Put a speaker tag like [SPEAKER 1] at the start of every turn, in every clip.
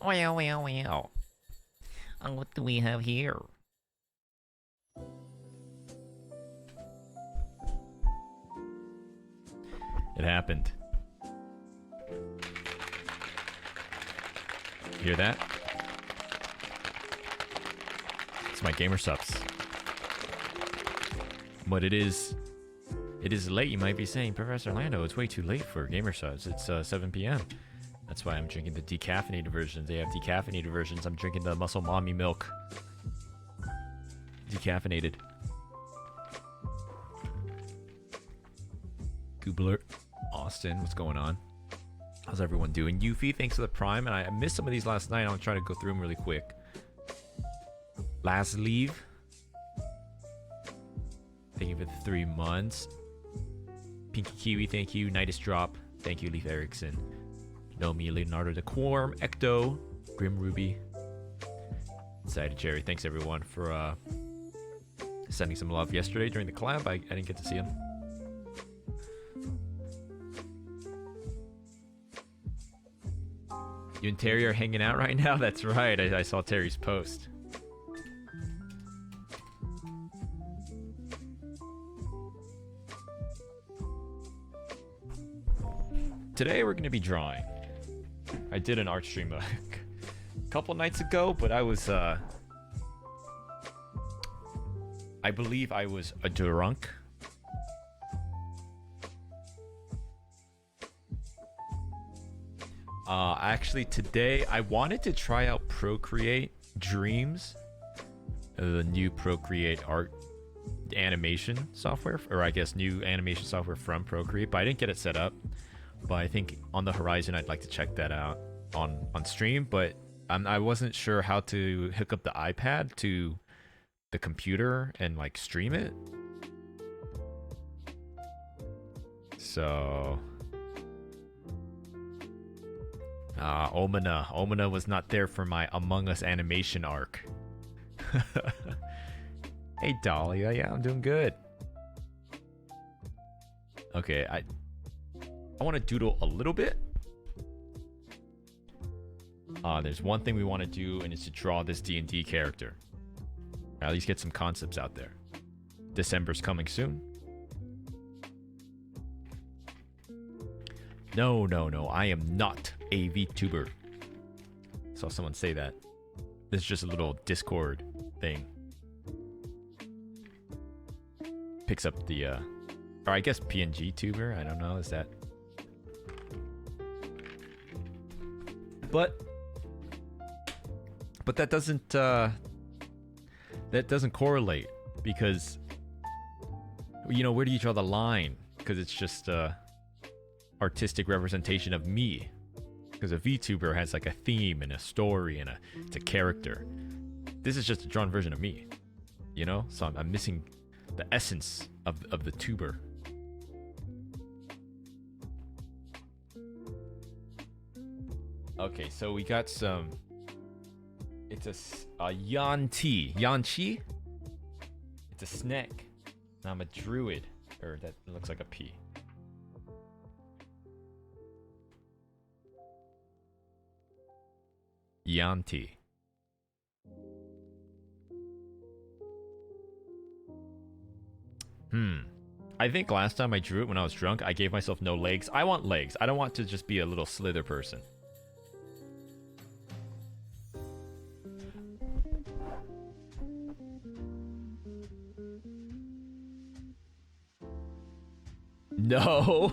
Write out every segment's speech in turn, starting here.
[SPEAKER 1] Well, well, well. What do we have here?
[SPEAKER 2] It happened. Hear that? It's my gamer subs. But it is late, you might be saying, Professor Lando, it's way too late for gamer subs. It's 7 p.m. That's why I'm drinking the decaffeinated versions. They have decaffeinated versions. I'm drinking the Muscle Mommy milk. Decaffeinated. Goobler. Austin, what's going on? How's everyone doing? Yuffie, thanks for the prime. And I missed some of these last night. I'm trying to go through them really quick. Last leave. Thank you for the 3 months. Pinky Kiwi, thank you. Nidus Drop, thank you. Leaf Erickson. Nomi, Leonardo the Quorm, Ecto, Grim Ruby. Excited Cherry, thanks everyone for sending some love yesterday during the collab. I didn't get to see him. You and Terry are hanging out right now? That's right, I saw Terry's post. Today we're going to be drawing. I did an art stream a couple nights ago, but I was, I believe I was a drunk. Actually today I wanted to try out Procreate Dreams, the new Procreate art animation software, or I guess new animation software from Procreate, but I didn't get it set up. But I think on the horizon, I'd like to check that out on stream. But I wasn't sure how to hook up the iPad to the computer and like stream it. So, Omina was not there for my Among Us animation arc. Hey Dahlia, yeah, I'm doing good. Okay, I want to doodle a little bit. There's one thing we want to do, and it's to draw this D&D character. Or at least get some concepts out there. December's coming soon. No, I am not a VTuber. Saw someone say that. This is just a little Discord thing. Picks up the, or I guess PNG tuber. I don't know. Is that? But that doesn't correlate, because, you know, where do you draw the line? Because it's just artistic representation of me. Because a VTuber has like a theme and a story and it's a character. This is just a drawn version of me, you know. So I'm missing the essence of the tuber. Okay, so we got some. It's a Yanchi. It's a snake. I'm a druid. Or that looks like a P. Yanti. I think last time I drew it when I was drunk, I gave myself no legs. I want legs. I don't want to just be a little slither person. No.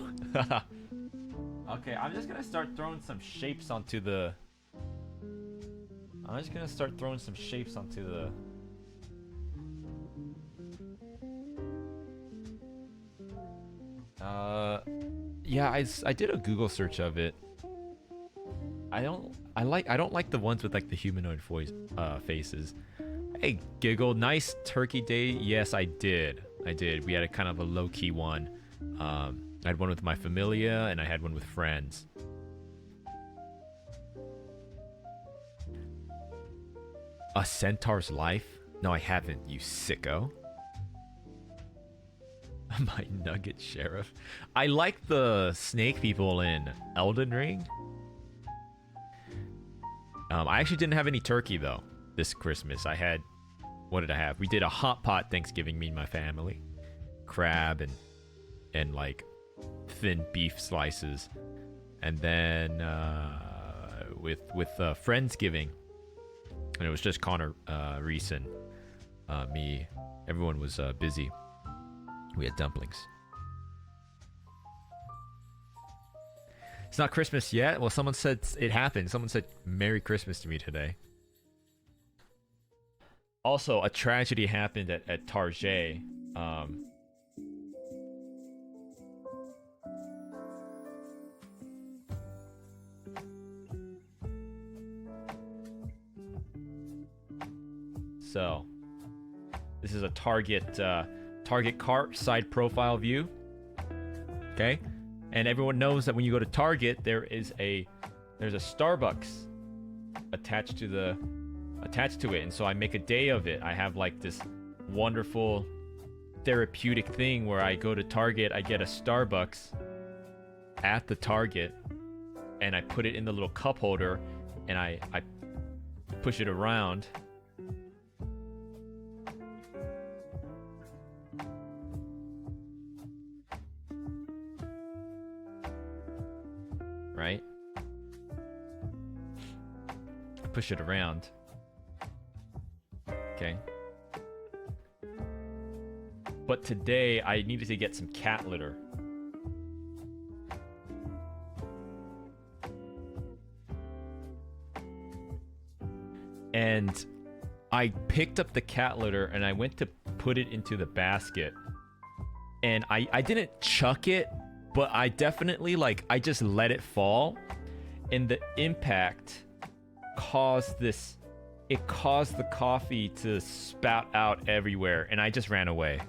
[SPEAKER 2] Okay, I'm just gonna start throwing some shapes onto the. Yeah, I did a Google search of it. I don't like the ones with like the humanoid voice faces. Hey, Giggle, nice turkey day. Yes, I did. We had a kind of a low-key one. I had one with my familia, and I had one with friends. A centaur's life? No, I haven't, you sicko. My nugget sheriff. I like the snake people in Elden Ring. I actually didn't have any turkey though this Christmas. I had, what did I have? We did a hot pot Thanksgiving, me and my family. Crab and like thin beef slices, and then with Friendsgiving, and it was just Connor, Reese, and me. Everyone was busy. We had dumplings. It's not Christmas yet. Well, someone said it happened. Someone said Merry Christmas to me today. Also, a tragedy happened at Target. So, this is a Target cart side profile view. Okay, and everyone knows that when you go to Target, there's a Starbucks attached to it, and so I make a day of it. I have like this wonderful therapeutic thing where I go to Target, I get a Starbucks at the Target, and I put it in the little cup holder, and I push it around. Right? Push it around. Okay. But today I needed to get some cat litter. And I picked up the cat litter and I went to put it into the basket. And I didn't chuck it, but I definitely, like, I just let it fall. And the impact caused this... It caused the coffee to spout out everywhere. And I just ran away.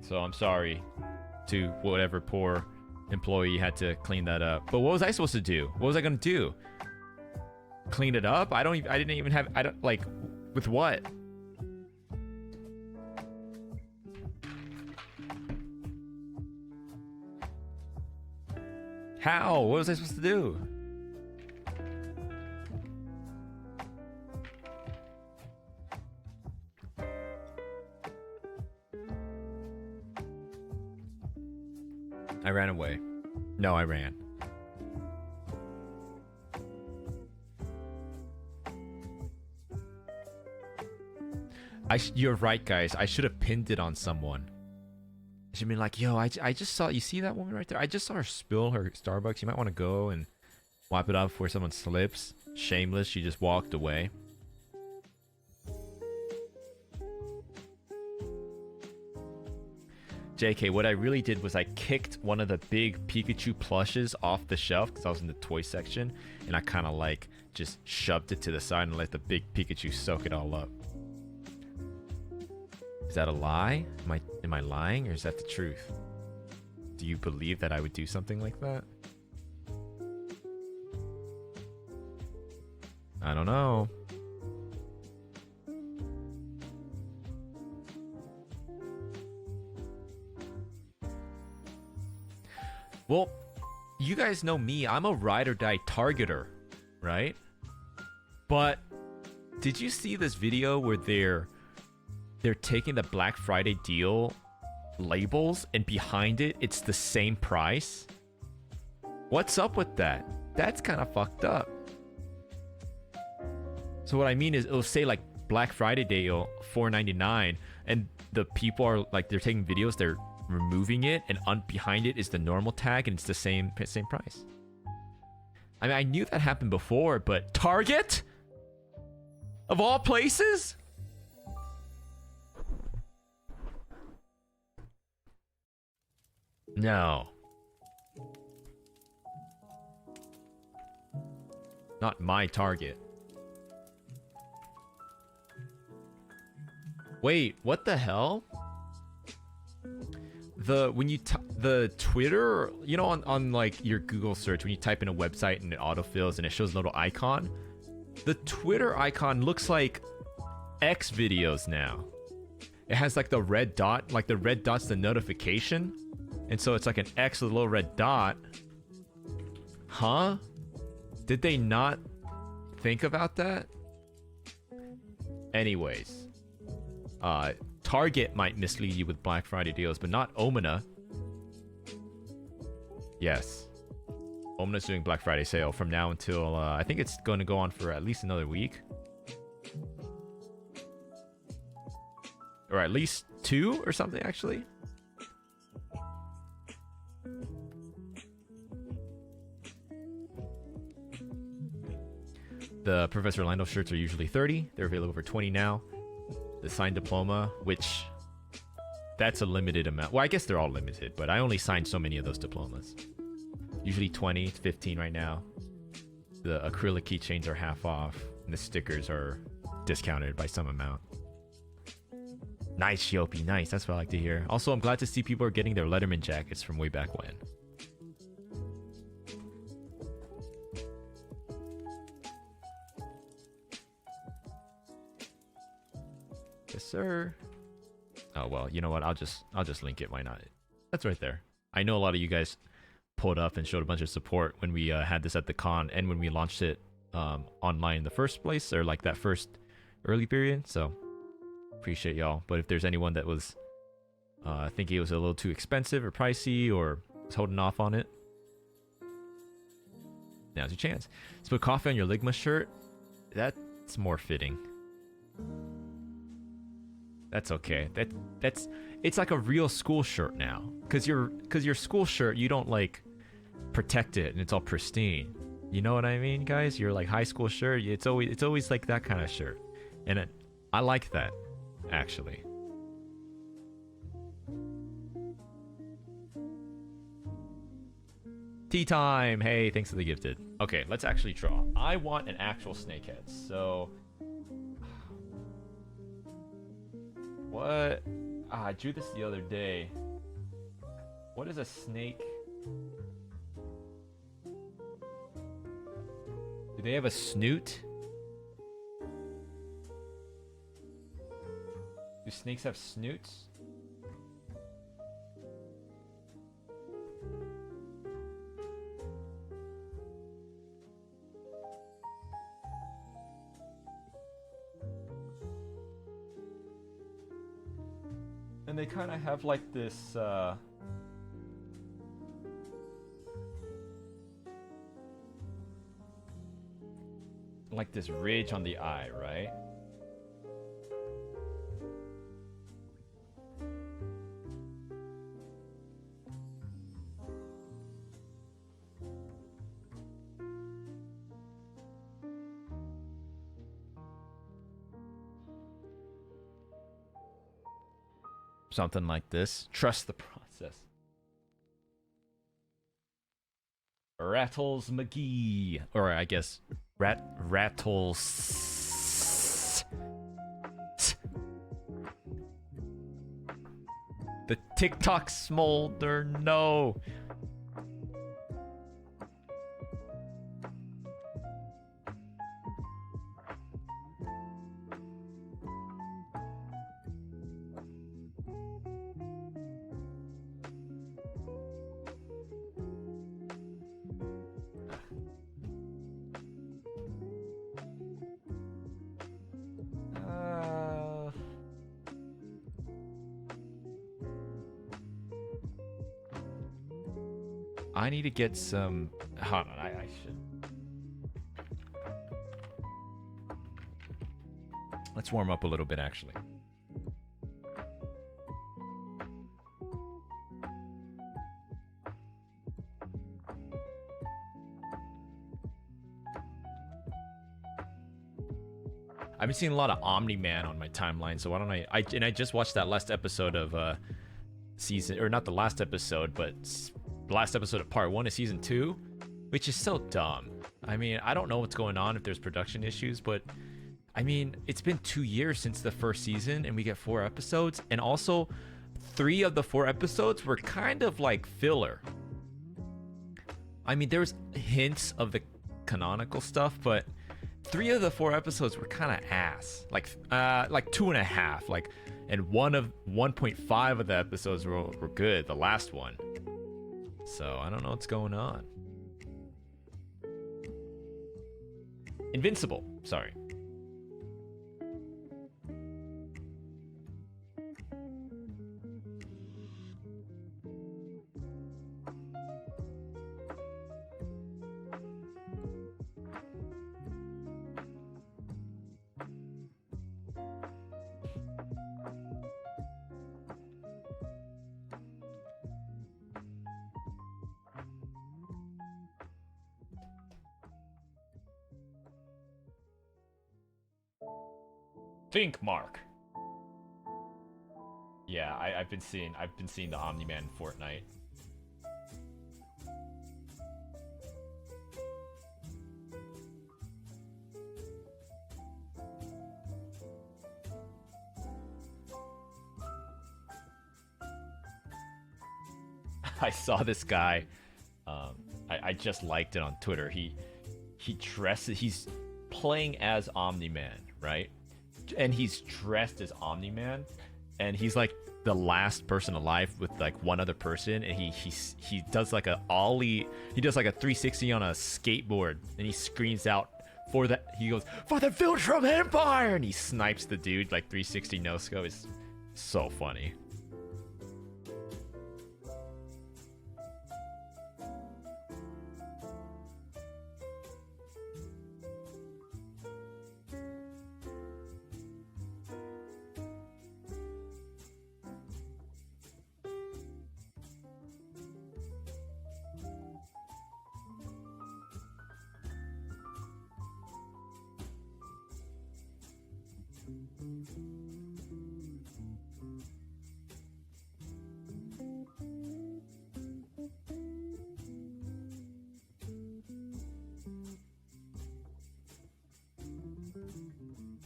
[SPEAKER 2] So I'm sorry to whatever poor employee had to clean that up. But what was I supposed to do? What was I gonna do? Clean it up? I didn't even have... I don't... Like... With what? How? What was I supposed to do? I ran away. No, I ran. You're right, guys. I should have pinned it on someone. I should have been like, yo, I just saw... You see that woman right there? I just saw her spill her Starbucks. You might want to go and wipe it up before someone slips. Shameless. She just walked away. JK, what I really did was I kicked one of the big Pikachu plushes off the shelf because I was in the toy section, and I kind of like just shoved it to the side and let the big Pikachu soak it all up. Is that a lie? Am I lying, or is that the truth? Do you believe that I would do something like that? I don't know. Well, you guys know me. I'm a ride or die targeter, right? But did you see this video where they're taking the Black Friday deal labels and behind it, it's the same price? What's up with that? That's kind of fucked up. So what I mean is it'll say like Black Friday deal $4.99, and the people are like, they're taking videos, they're removing it, and behind it is the normal tag, and it's the same price. I mean, I knew that happened before, but Target? Of all places? No. Not my Target. Wait, what the hell? The Twitter, you know, on like your Google search, when you type in a website and it autofills and it shows a little icon, the Twitter icon looks like X videos now. It has like the red dot, like the red dot's the notification. And so it's like an X with a little red dot. Huh? Did they not think about that? Anyways, Target might mislead you with Black Friday deals, but not Omina. Yes. Omina's doing Black Friday sale from now until, I think it's going to go on for at least another week. Or at least 2 or something, actually. The Professor Lando shirts are usually 30. They're available for 20 now. The signed diploma, which that's a limited amount. Well, I guess they're all limited, but I only signed so many of those diplomas. Usually 20, 15 right now. The acrylic keychains are half off, and the stickers are discounted by some amount. Nice, Yopi, nice. That's what I like to hear. Also, I'm glad to see people are getting their Letterman jackets from way back when. Yes, sir. Oh well, you know what? I'll just link it. Why not? That's right there. I know a lot of you guys pulled up and showed a bunch of support when we had this at the con and when we launched it online in the first place, or like that first early period. So appreciate y'all. But if there's anyone that was thinking it was a little too expensive or pricey or was holding off on it, now's your chance. Let's put coffee on your Ligma shirt. That's more fitting. That's okay. That's it's like a real school shirt now. Cause your school shirt, you don't like protect it and it's all pristine. You know what I mean, guys? Your like high school shirt, it's always like that kind of shirt, and I like that actually. Tea time. Hey, thanks for the gifted. Okay, let's actually draw. I want an actual snakehead. So what? I drew this the other day. What is a snake? Do they have a snoot? Do snakes have snoots? And they kind of have like this like this ridge on the eye, right? Something like this. Trust the process. Rattles McGee. Or I guess Rattles. The TikTok smolder. No. I need to get some. Hold on, I should. Let's warm up a little bit, actually. I've been seeing a lot of Omni-Man on my timeline, so why don't I just watched that last episode of season, or not the last episode, but the last episode of part 1 of season 2, which is so dumb. I mean, I don't know what's going on, if there's production issues, but I mean, it's been 2 years since the first season and we get 4 episodes, and also 3 of the 4 episodes were kind of like filler. I mean, there was hints of the canonical stuff, but 3 of the 4 episodes were kind of ass. Like 2.5, like, and 1.5 of the episodes were good, the last one. So I don't know what's going on. Invincible. Sorry. Think, Mark. Yeah, I've been seeing the Omni-Man in Fortnite. I saw this guy. I just liked it on Twitter. He's playing as Omni-Man, right? And he's dressed as Omni-Man, and he's like the last person alive with like one other person, and he does like a ollie. He does like a 360 on a skateboard, and he screams out for that. He goes for the Viltrum Empire, and he snipes the dude like 360 no scope. It's so funny.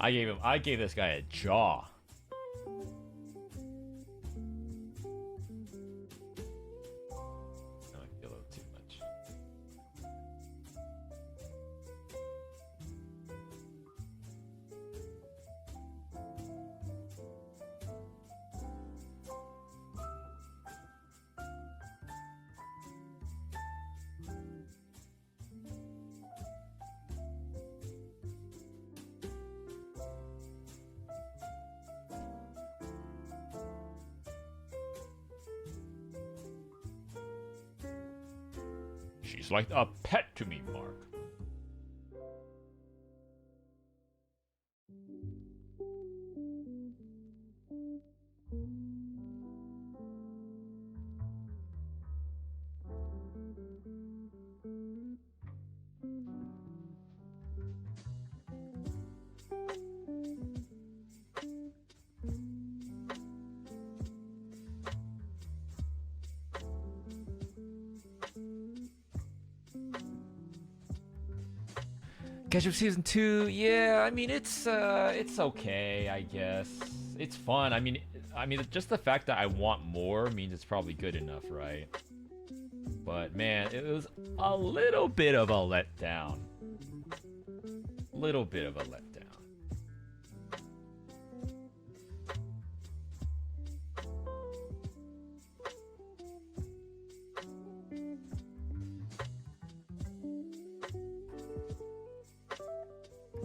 [SPEAKER 2] I gave this guy a jaw. I feel a little too much. She's like a pet to me, Mark. Catch Up Season 2, yeah, I mean, it's okay, I guess. It's fun. I mean, just the fact that I want more means it's probably good enough, right? But, man, it was a little bit of a letdown. Little bit of a letdown.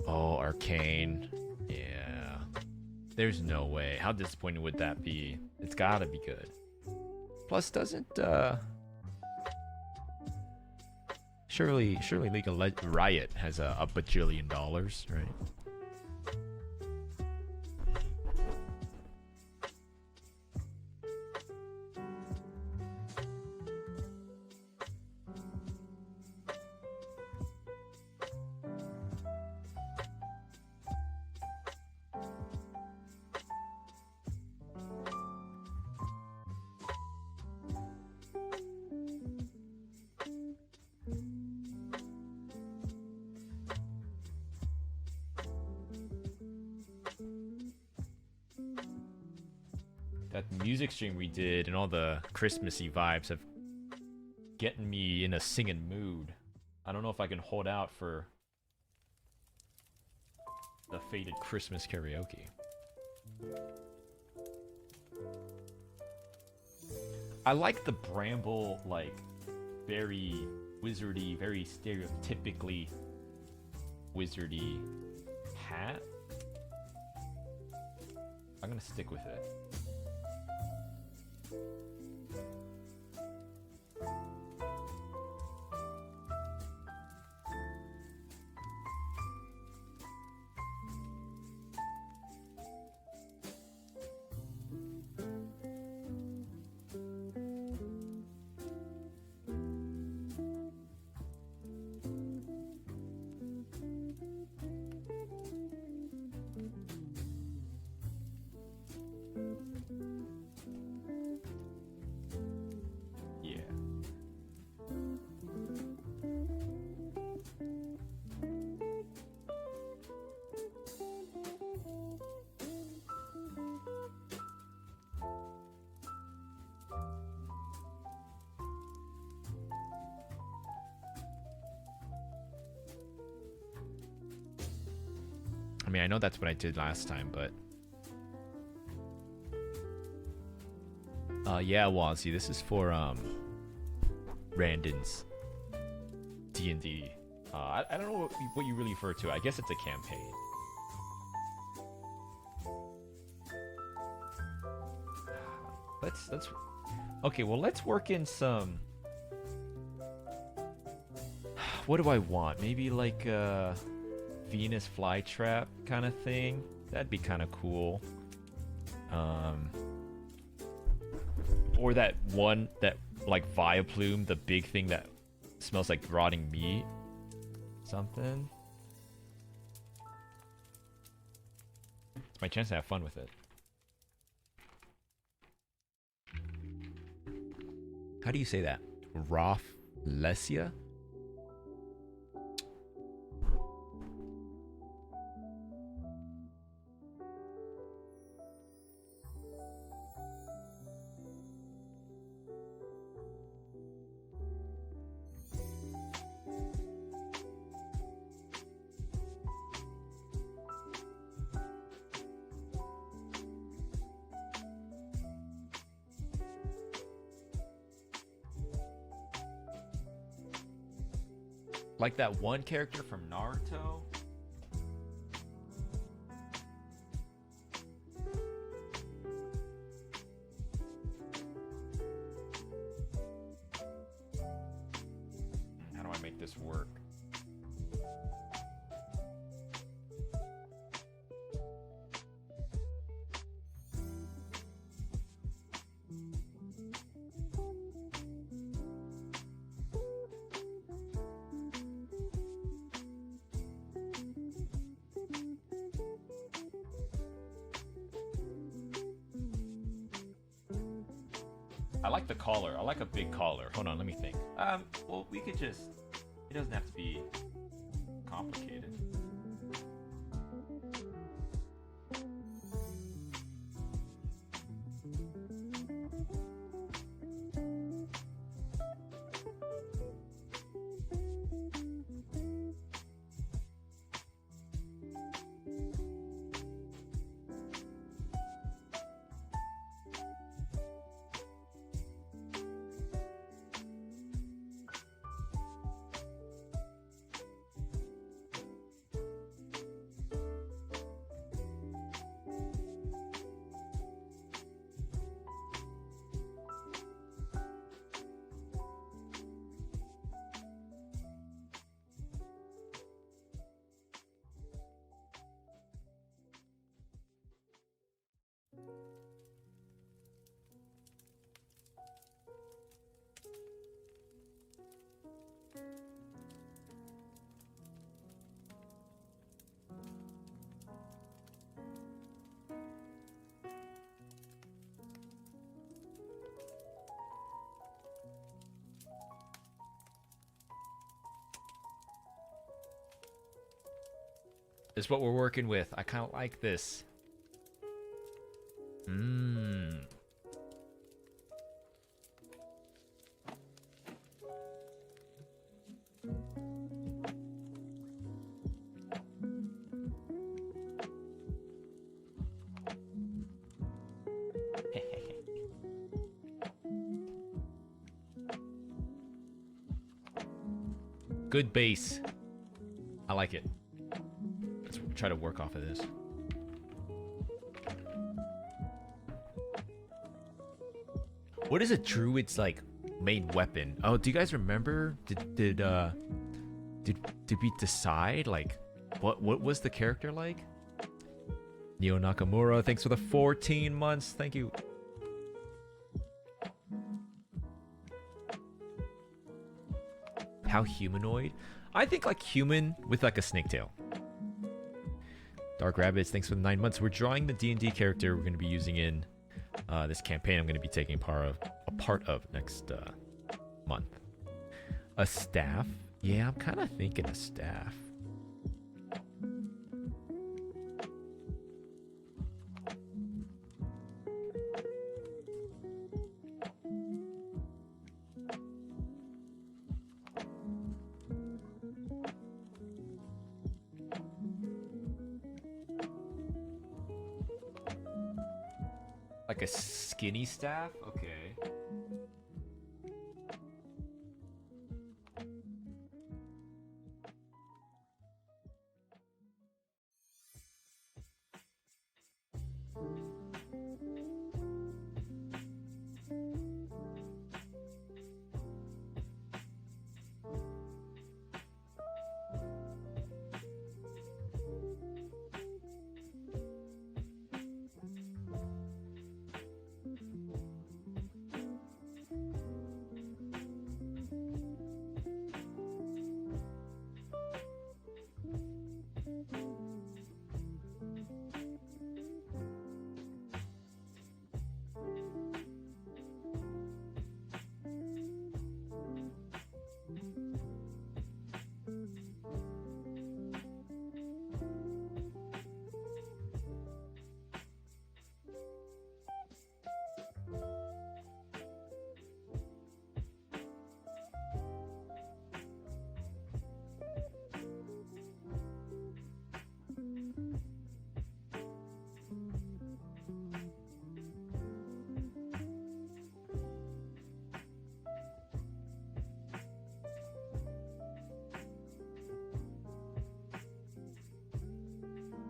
[SPEAKER 2] Oh, Arcane. Yeah. There's no way. How disappointing would that be? It's gotta be good. Plus, doesn't, Surely League of Riot has a bajillion dollars, right? That music stream we did and all the Christmassy vibes have getting me in a singing mood. I don't know if I can hold out for the faded Christmas karaoke. I like the Bramble, like, very wizardy, very stereotypically wizardy hat. I'm gonna stick with it. Yeah. I mean, I know that's what I did last time, but yeah, Wazzy, this is for Randon's D&D. I don't know what you really refer to. I guess it's a campaign. Let's okay. Well, let's work in some. What do I want? Maybe like a Venus flytrap kind of thing. That'd be kind of cool. Or that one that like Vileplume, the big thing that smells like rotting meat. Something. It's my chance to have fun with it. How do you say that? Rafflesia? Like that one character from Naruto. How do I make this work? I like the collar. I like a big collar. Hold on, let me think. Well, we could just... It doesn't have to be complicated. This is what we're working with. I kind of like this. Mmm. good base. I like it. Let's try to work off of this. What is a druid's like main weapon? Oh, do you guys remember? Did we decide like what was the character like? Neo Nakamura, thanks for the 14 months. Thank you. How humanoid? I think like human with like a snake tail. Dark Rabbits, thanks for the 9 months. We're drawing the D&D character we're going to be using in this campaign. I'm going to be taking a part of next month. A staff? Yeah, I'm kind of thinking a staff. Like a skinny staff? Okay.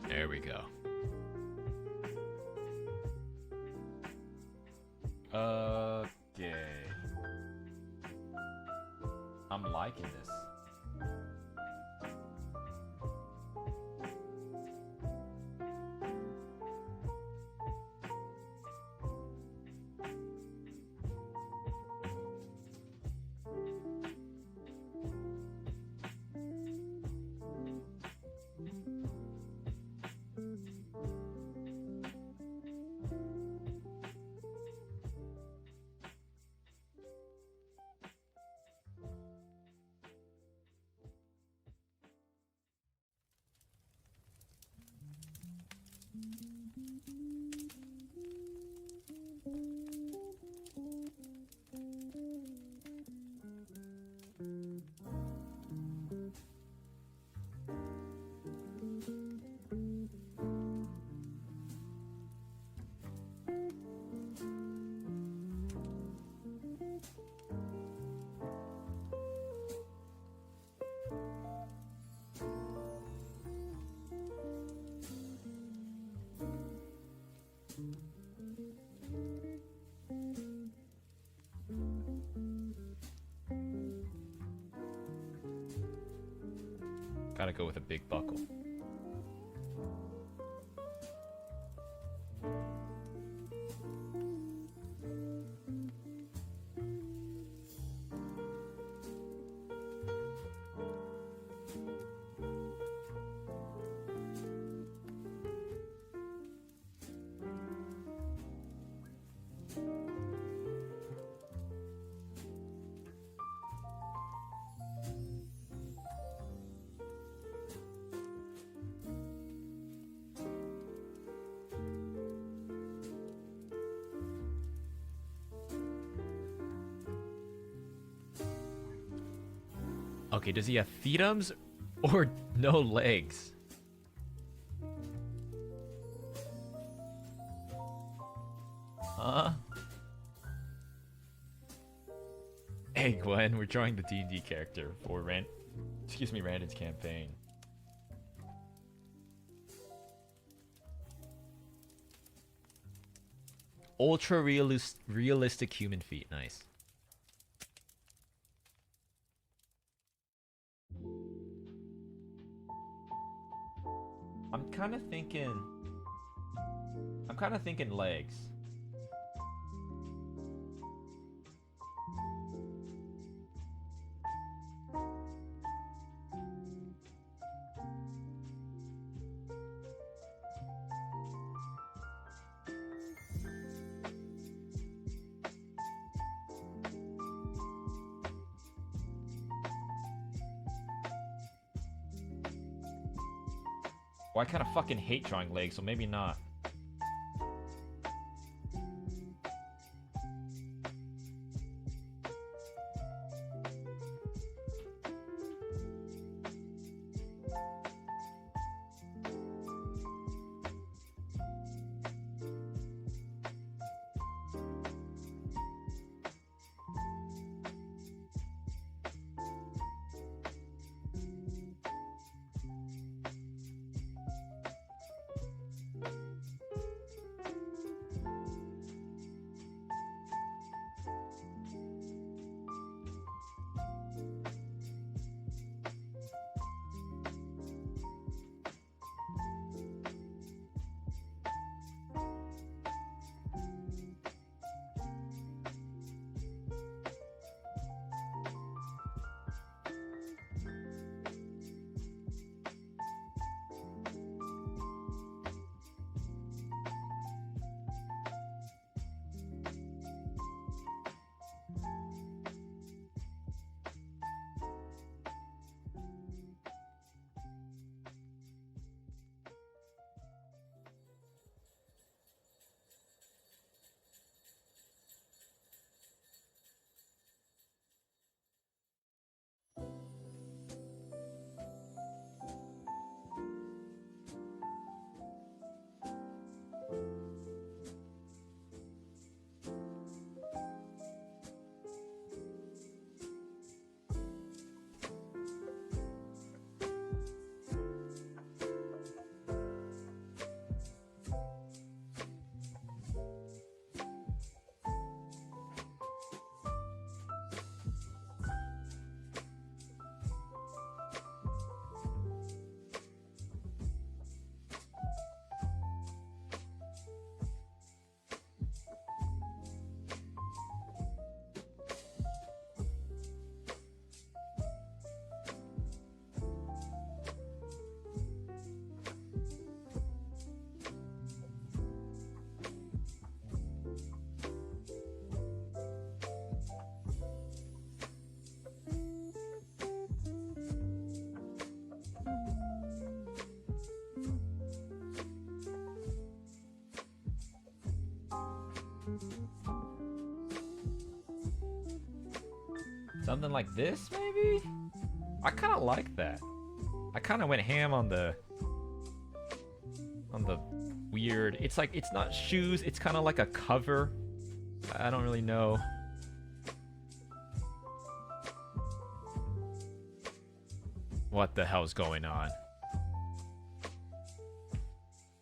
[SPEAKER 2] There we go. Okay. I'm liking this. Gotta go with a big buckle. Okay, does he have feetums or no legs? Huh? Hey Gwen, we're drawing the D&D character for Excuse me, Randon's campaign. Ultra realistic human feet. Nice. I'm kind of thinking legs. Well, I kind of fucking hate drawing legs, so maybe not. Something like this, maybe? I kind of like that. I kind of went ham on the weird. It's like, it's not shoes, it's kind of like a cover. I don't really know. What the hell's going on?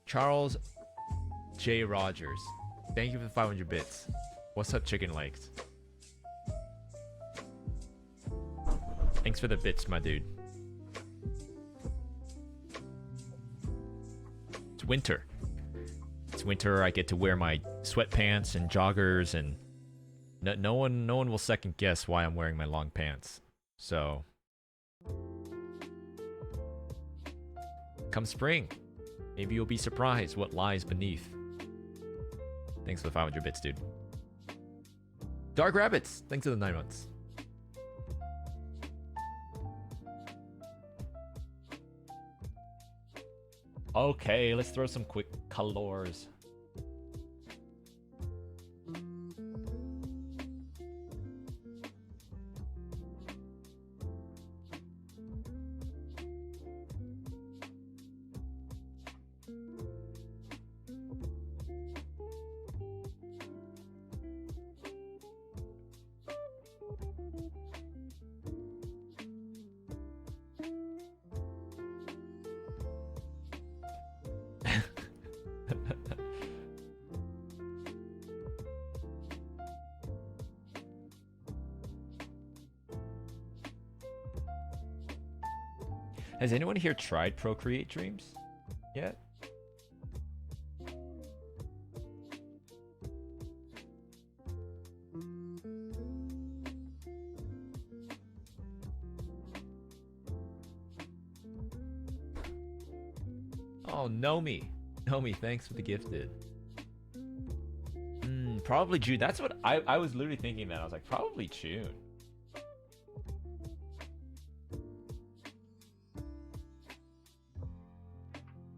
[SPEAKER 2] Charles J. Rogers. Thank you for the 500 bits. What's up, chicken legs? Thanks for the bits, my dude. It's winter. It's winter. I get to wear my sweatpants and joggers, and no one will second guess why I'm wearing my long pants. So, come spring, maybe you'll be surprised what lies beneath. Thanks for the 500 bits, dude. Dark Rabbits, thanks for the 9 months. Okay, let's throw some quick colors. Has anyone here tried Procreate Dreams yet? Oh, Nomi. Nomi, thanks for the gifted. Probably June. That's what I was literally thinking that. I was like, probably June.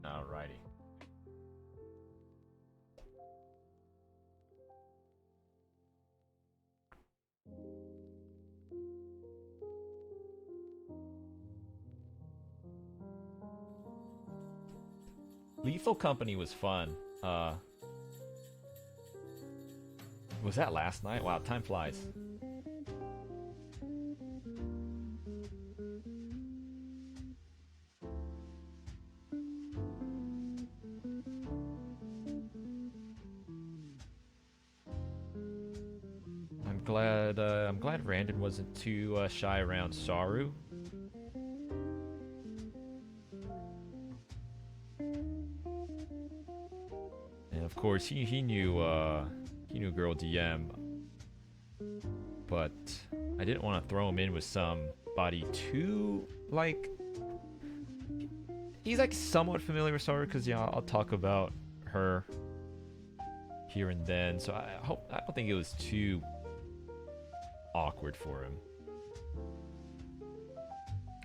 [SPEAKER 2] Alrighty. Lethal Company was fun. Was that last night? Wow, time flies. I'm glad Randon wasn't too shy around Saru. And of course, he knew Girl DM, but I didn't want to throw him in with somebody too like. He's like somewhat familiar with Saru because yeah, I'll talk about her here and then. So I don't think it was too awkward for him.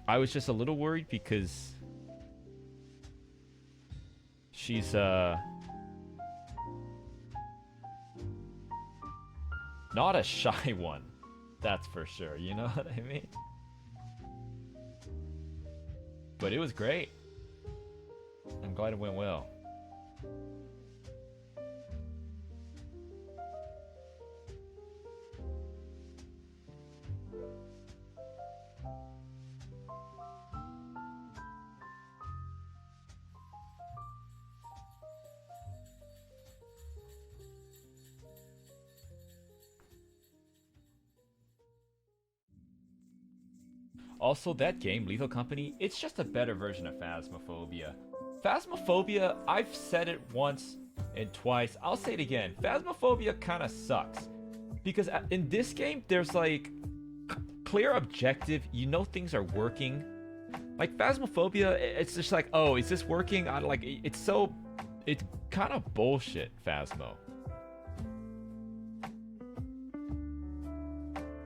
[SPEAKER 2] I was just a little worried because she's not a shy one, that's for sure, you know what I mean? But it was great. I'm glad it went well. Also, that game, Lethal Company, it's just a better version of Phasmophobia. Phasmophobia, I've said it once and twice. I'll say it again. Phasmophobia kind of sucks. Because in this game, there's like clear objective. You know things are working. Like Phasmophobia, it's just like, oh, is this working? It's kind of bullshit, Phasmo.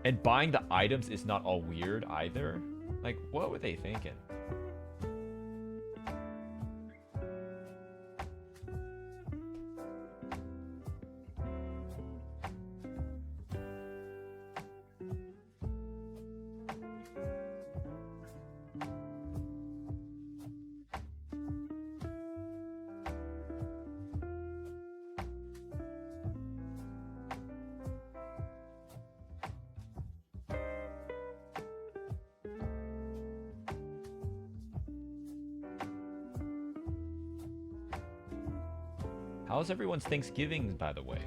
[SPEAKER 2] And buying the items is not all weird either. Like, what were they thinking? How's everyone's Thanksgiving, by the way?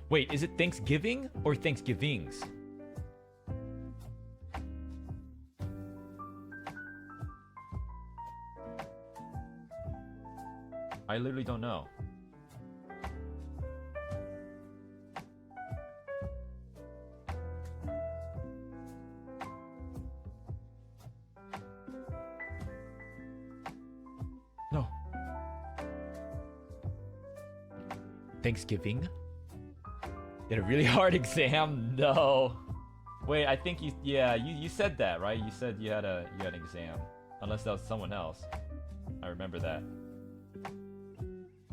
[SPEAKER 2] Wait, is it Thanksgiving or Thanksgivings? I literally don't know. No. Thanksgiving? Did a really hard exam? No. Wait, I think you said that, right? You said you had an exam. Unless that was someone else. I remember that.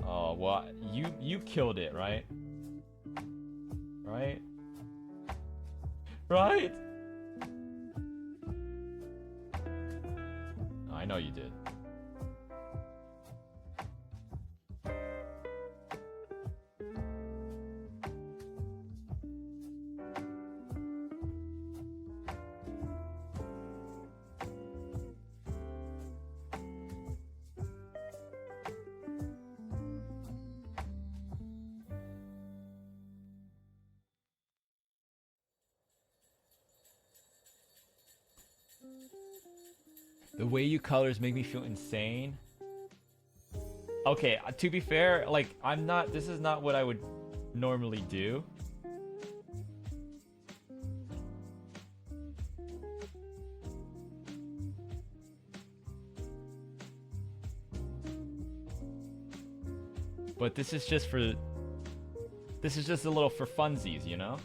[SPEAKER 2] Oh, well, you killed it, right? Right? Right? I know you did. The way you colors make me feel insane. Okay, to be fair, like I'm not. This is not what I would normally do. But this is just for. This is just a little for funsies, you know?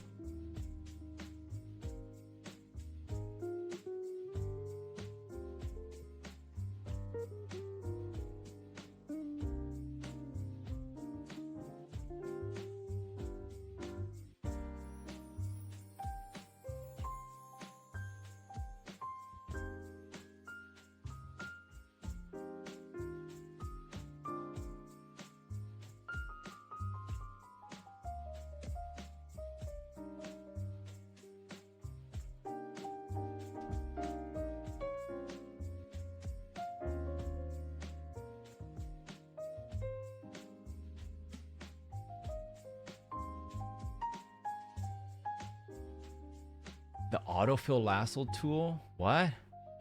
[SPEAKER 2] The autofill lasso tool? What?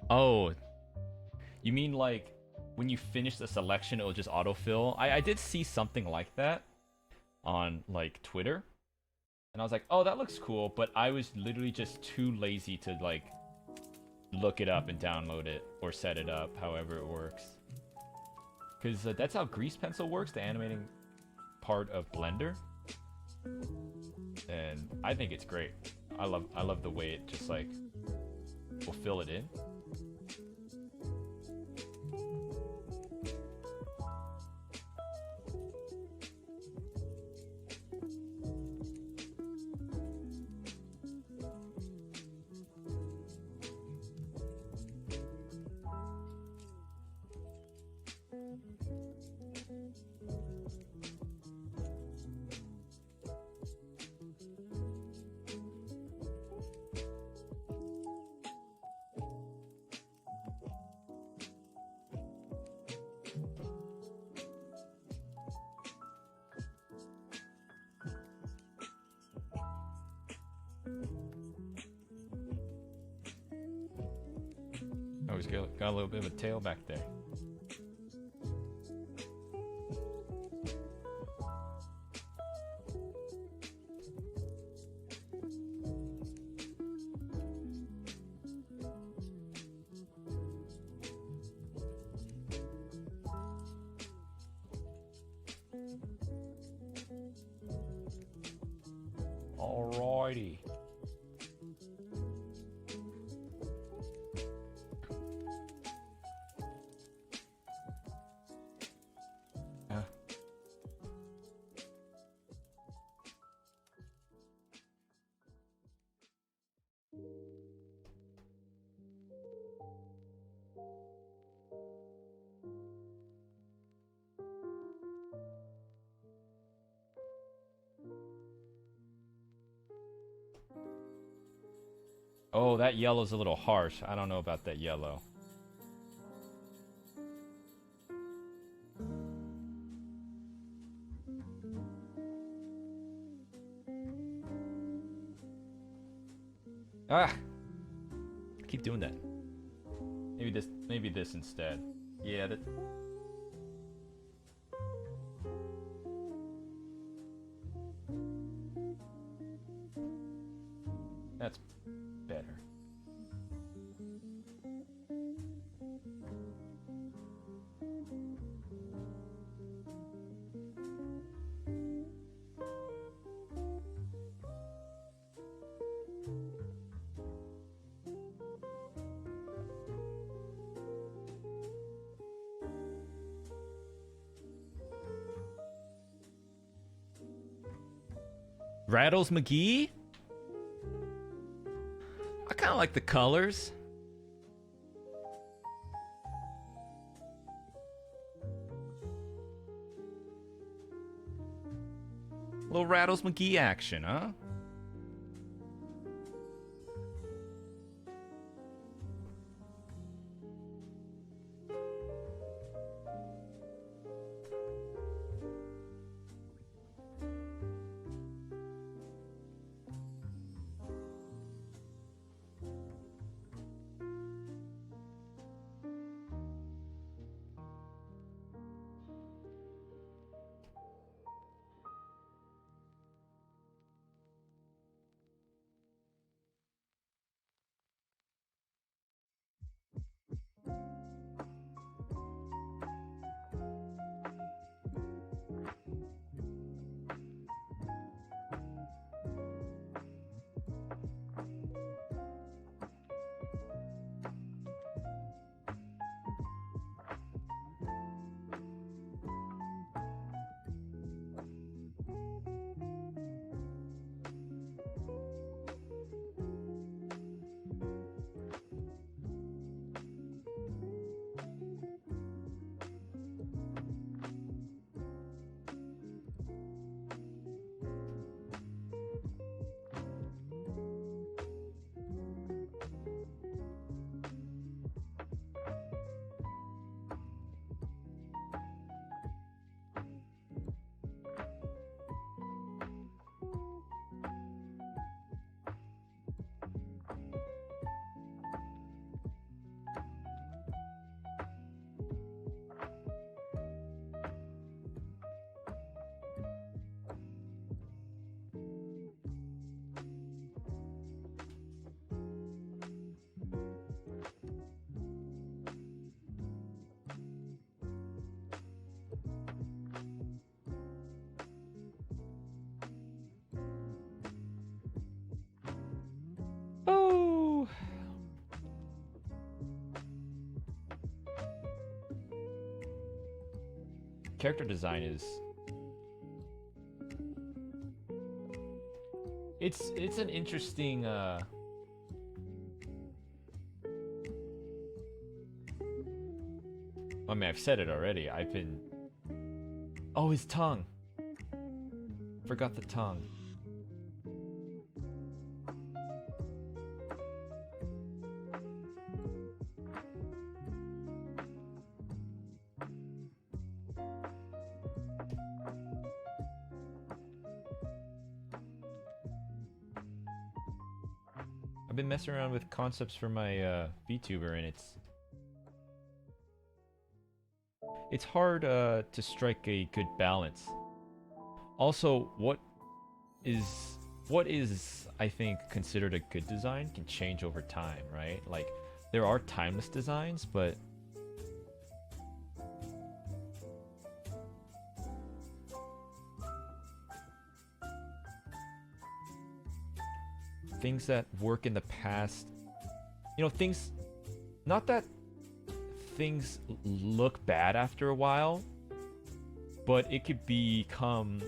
[SPEAKER 2] Oh, you mean like when you finish the selection, it'll just autofill? I did see something like that on like Twitter, and I was like, oh, that looks cool, but I was literally just too lazy to like look it up and download it or set it up, however it works. Because that's how Grease Pencil works, the animating part of Blender, and I think it's great. I love the way it just like will fill it in. Oh, he's got a little bit of a tail back there. Alrighty. Oh, that yellow's a little harsh. I don't know about that yellow. Ah! I keep doing that. Maybe this instead. Yeah, that's better. Rattles McGee? I kind of like the colors. Little Rattles McGee action, huh? character design is it's an interesting I mean, I've said it already. I've been Oh, his tongue. Forgot the tongue. I've been messing around with concepts for my VTuber, and it's hard to strike a good balance. Also, what is I think considered a good design can change over time, right? Like there are timeless designs, but things that work in the past, you know, things, not that things look bad after a while, but it could become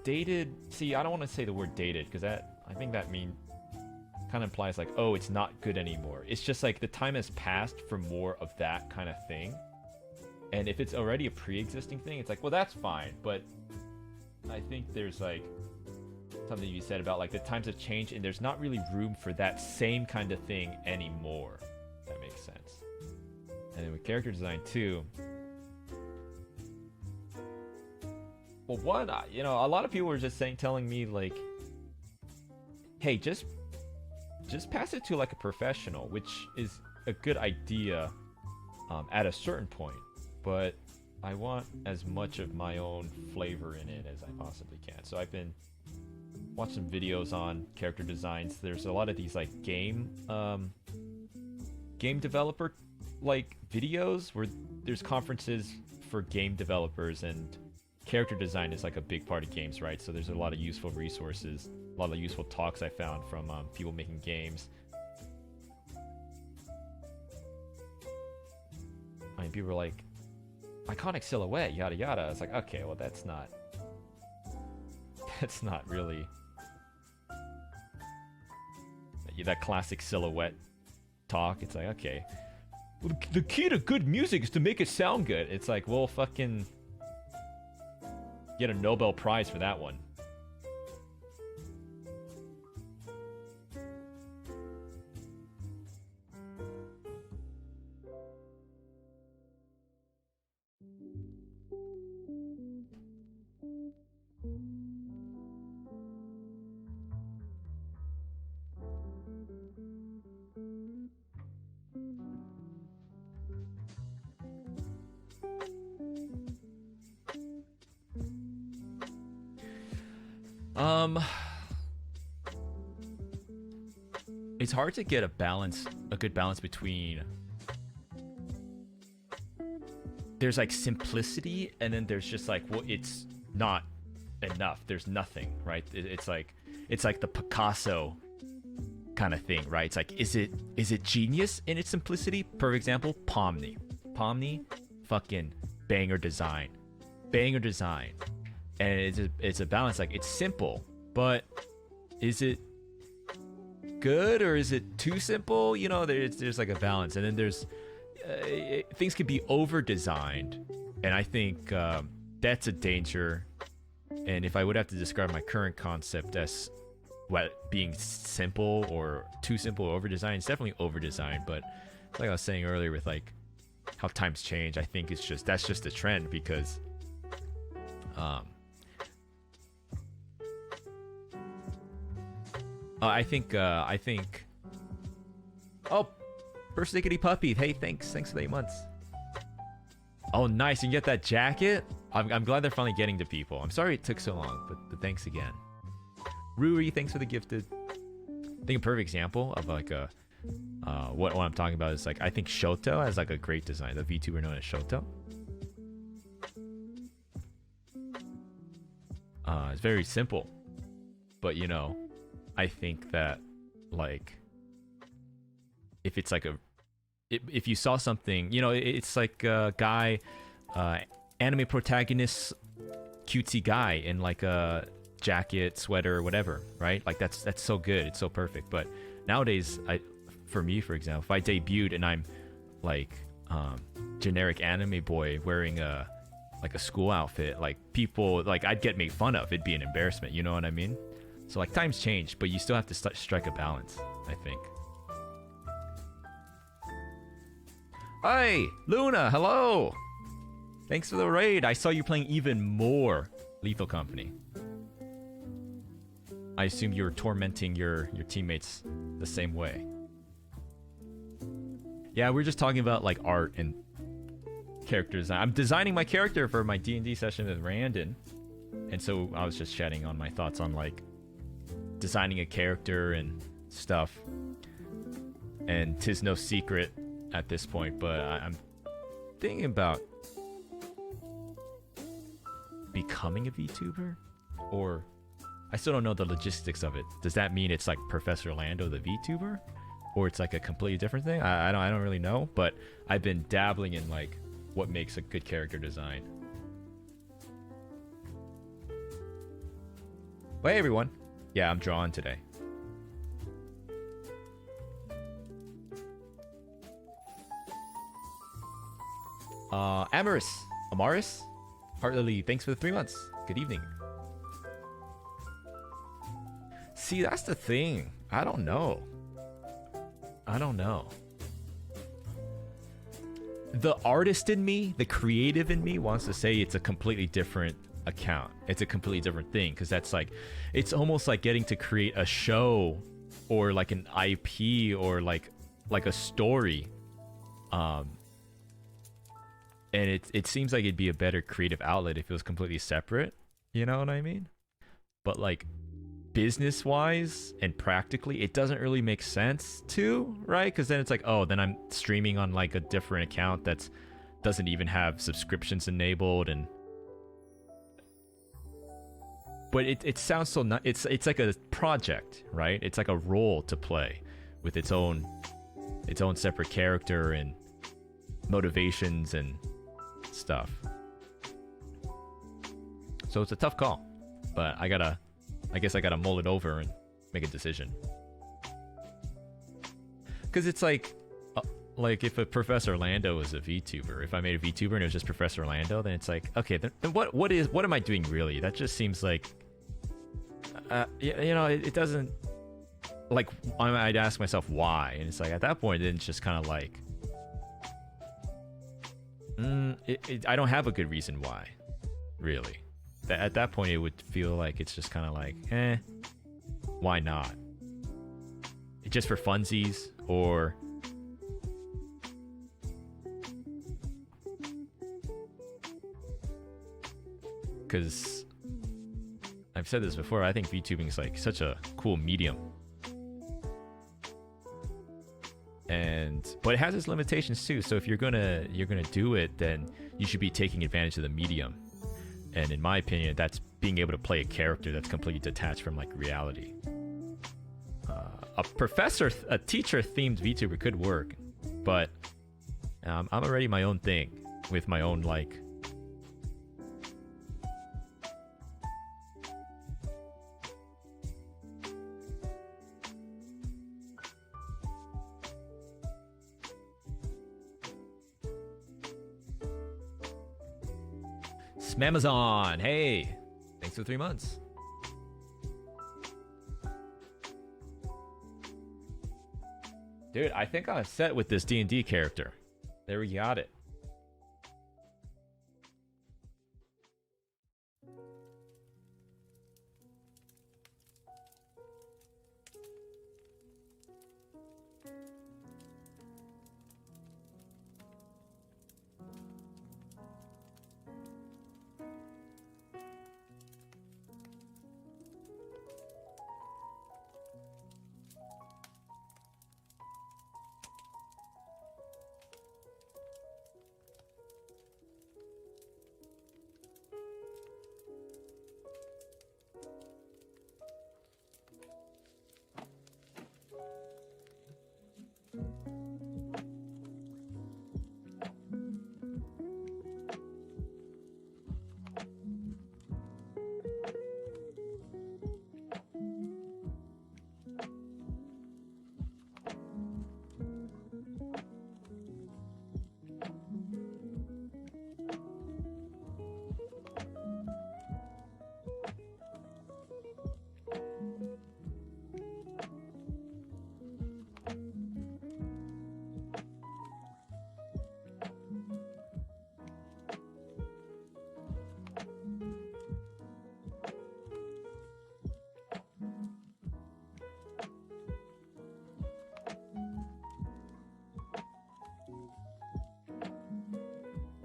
[SPEAKER 2] dated. See, I don't want to say the word dated because I think that kind of implies like, oh, it's not good anymore. It's just like the time has passed for more of that kind of thing. And if it's already a pre-existing thing, it's like, well, that's fine. But I think there's like something you said about like the times have changed and there's not really room for that same kind of thing anymore. If that makes sense. And then with character design too. Well, one, you know, a lot of people were just telling me like, hey, just pass it to like a professional, which is a good idea at a certain point. But I want as much of my own flavor in it as I possibly can. So I've been watching videos on character designs. There's a lot of these like game developer like videos where there's conferences for game developers, and character design is like a big part of games, right? So there's a lot of useful resources, a lot of useful talks I found from people making games. I mean, people were like, iconic silhouette, yada yada. It's like, okay, well that's not really that classic silhouette talk. It's like, okay, well, the key to good music is to make it sound good. It's like, well, fucking get a Nobel Prize for that one. It's hard to get a good balance between there's like simplicity and then there's just like, well, it's not enough. There's nothing, right? It's like the Picasso kind of thing, right? It's like, is it genius in its simplicity? For example, Pomni, fucking banger design, and it's a balance. Like, it's simple, but is it good or is it too simple? You know, there's like a balance, and then there's things can be over designed, and I think that's a danger. And if I would have to describe my current concept as what being simple or too simple or over designed, it's definitely over designed. But like I was saying earlier, with like how times change, I think that's just a trend, because I think oh, first Stickity Puppy, hey, thanks for the 8 months. Oh, nice. You get that jacket? I'm glad they're finally getting to people. I'm sorry it took so long, but thanks again. Ruri, thanks for the gifted. I think a perfect example of like a what I'm talking about is like, I think Shoto has like a great design. The VTuber known as Shoto. It's very simple, but you know, I think that like if it's like if you saw something, you know, it's like a guy anime protagonist, cutesy guy in like a jacket, sweater, whatever, right? Like that's so good. It's so perfect. But nowadays, for me, for example, if I debuted and I'm like generic anime boy wearing a school outfit, like people, like I'd get made fun of. It'd be an embarrassment. You know what I mean? So like times change, but you still have to strike a balance, I think. Hi, Luna. Hello. Thanks for the raid. I saw you playing even more Lethal Company. I assume you were tormenting your teammates the same way. Yeah, we're just talking about like art and character design. I'm designing my character for my D&D session with Randon, and so I was just chatting on my thoughts on like designing a character and stuff. And 'tis no secret at this point, but I'm thinking about becoming a VTuber, or I still don't know the logistics of it. Does that mean it's like Professor Lando the VTuber, or it's like a completely different thing? I don't really know, but I've been dabbling in like what makes a good character design. Well, hey everyone. Yeah, I'm drawn today. Amaris, Heartlily, thanks for the 3 months. Good evening. See, that's the thing. I don't know. The artist in me, the creative in me, wants to say it's a completely different account. It's a completely different thing, because that's like, it's almost like getting to create a show or like an IP or like a story. And it seems like it'd be a better creative outlet if it was completely separate. You know what I mean? But like business wise and practically, it doesn't really make sense to, right? Because then it's like, oh, then I'm streaming on like a different account that's doesn't even have subscriptions enabled. And but it sounds so not, it's like a project, right? It's like a role to play with its own separate character and motivations and stuff. So it's a tough call, but I guess I gotta mull it over and make a decision. Because it's like if a Professor Lando was a VTuber, if I made a VTuber and it was just Professor Lando, then it's like, okay, then what am I doing really? That just seems like, it doesn't, like, I'd ask myself why, and it's like at that point, then it's just kind of like, I don't have a good reason why, really. At that point, it would feel like it's just kind of like, why not? Just for funsies, or because I've said this before, I think VTubing is like such a cool medium. But it has its limitations too. So if you're gonna do it, then you should be taking advantage of the medium. And in my opinion, that's being able to play a character that's completely detached from like reality. A teacher themed VTuber could work, but I'm already my own thing with my own like. Smamazon, hey, thanks for 3 months. Dude, I think I'm set with this D&D character. There we got it.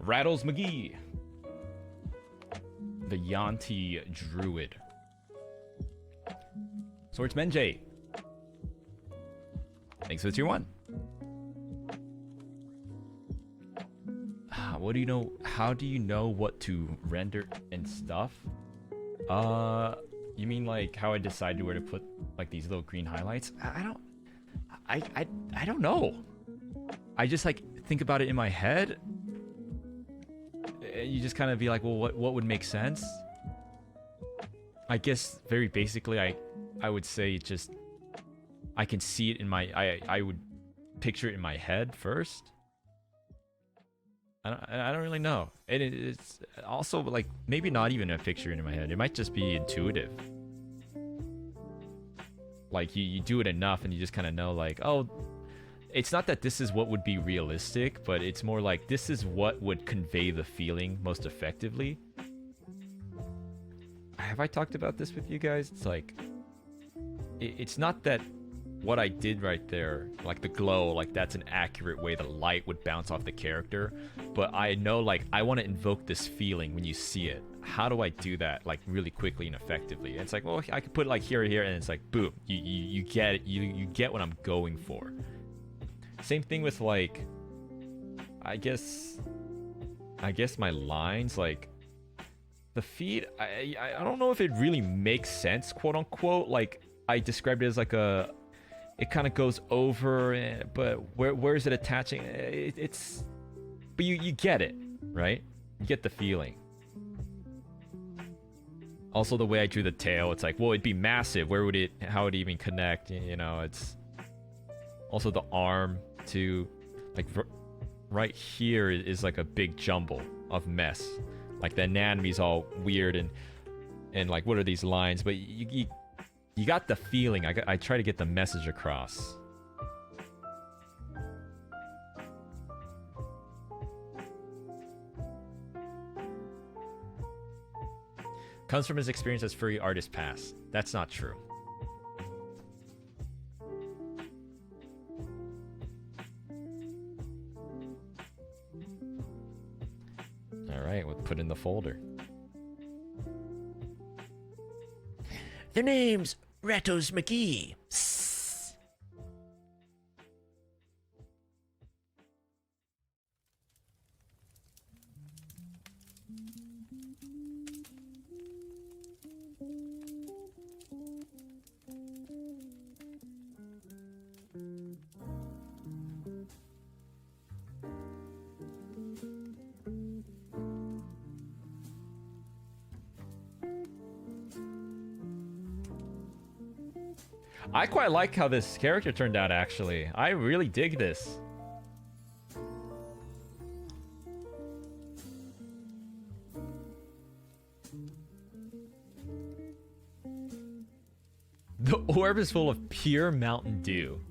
[SPEAKER 2] Rattles McGee. The Yanti Druid. Swordsman J. Thanks for the tier 1. What do you know? How do you know what to render and stuff? You mean like how I decided where to put like these little green highlights? I don't know. I just like think about it in my head. You just kind of be like, well, what would make sense? I guess very basically, I would say just I can see it in my I would picture it in my head first. I don't really know. And it's also like maybe not even a picture in my head. It might just be intuitive. Like you do it enough and you just kind of know like, oh, it's not that this is what would be realistic, but it's more like this is what would convey the feeling most effectively. Have I talked about this with you guys? It's like it's not that what I did right there, like the glow, like that's an accurate way the light would bounce off the character, but I know like I want to invoke this feeling when you see it. How do I do that like really quickly and effectively? And it's like, well, I could put it like here, and it's like boom, you get it, you get what I'm going for. Same thing with like, I guess my lines, like the feed, I don't know if it really makes sense, quote unquote. Like I described it as like it kind of goes over, but where is it attaching? But you get it, right? You get the feeling. Also, the way I drew the tail, it's like, well, it'd be massive. How would it even connect? You know, it's also the arm too. Like right here is like a big jumble of mess. Like the anatomy's all weird and like what are these lines? But you got the feeling. I try to get the message across. Comes from his experience as furry artist past. That's not true. All right, we'll put in the folder.
[SPEAKER 1] The name's Rattles McGee.
[SPEAKER 2] I quite like how this character turned out, actually. I really dig this. The orb is full of pure Mountain Dew.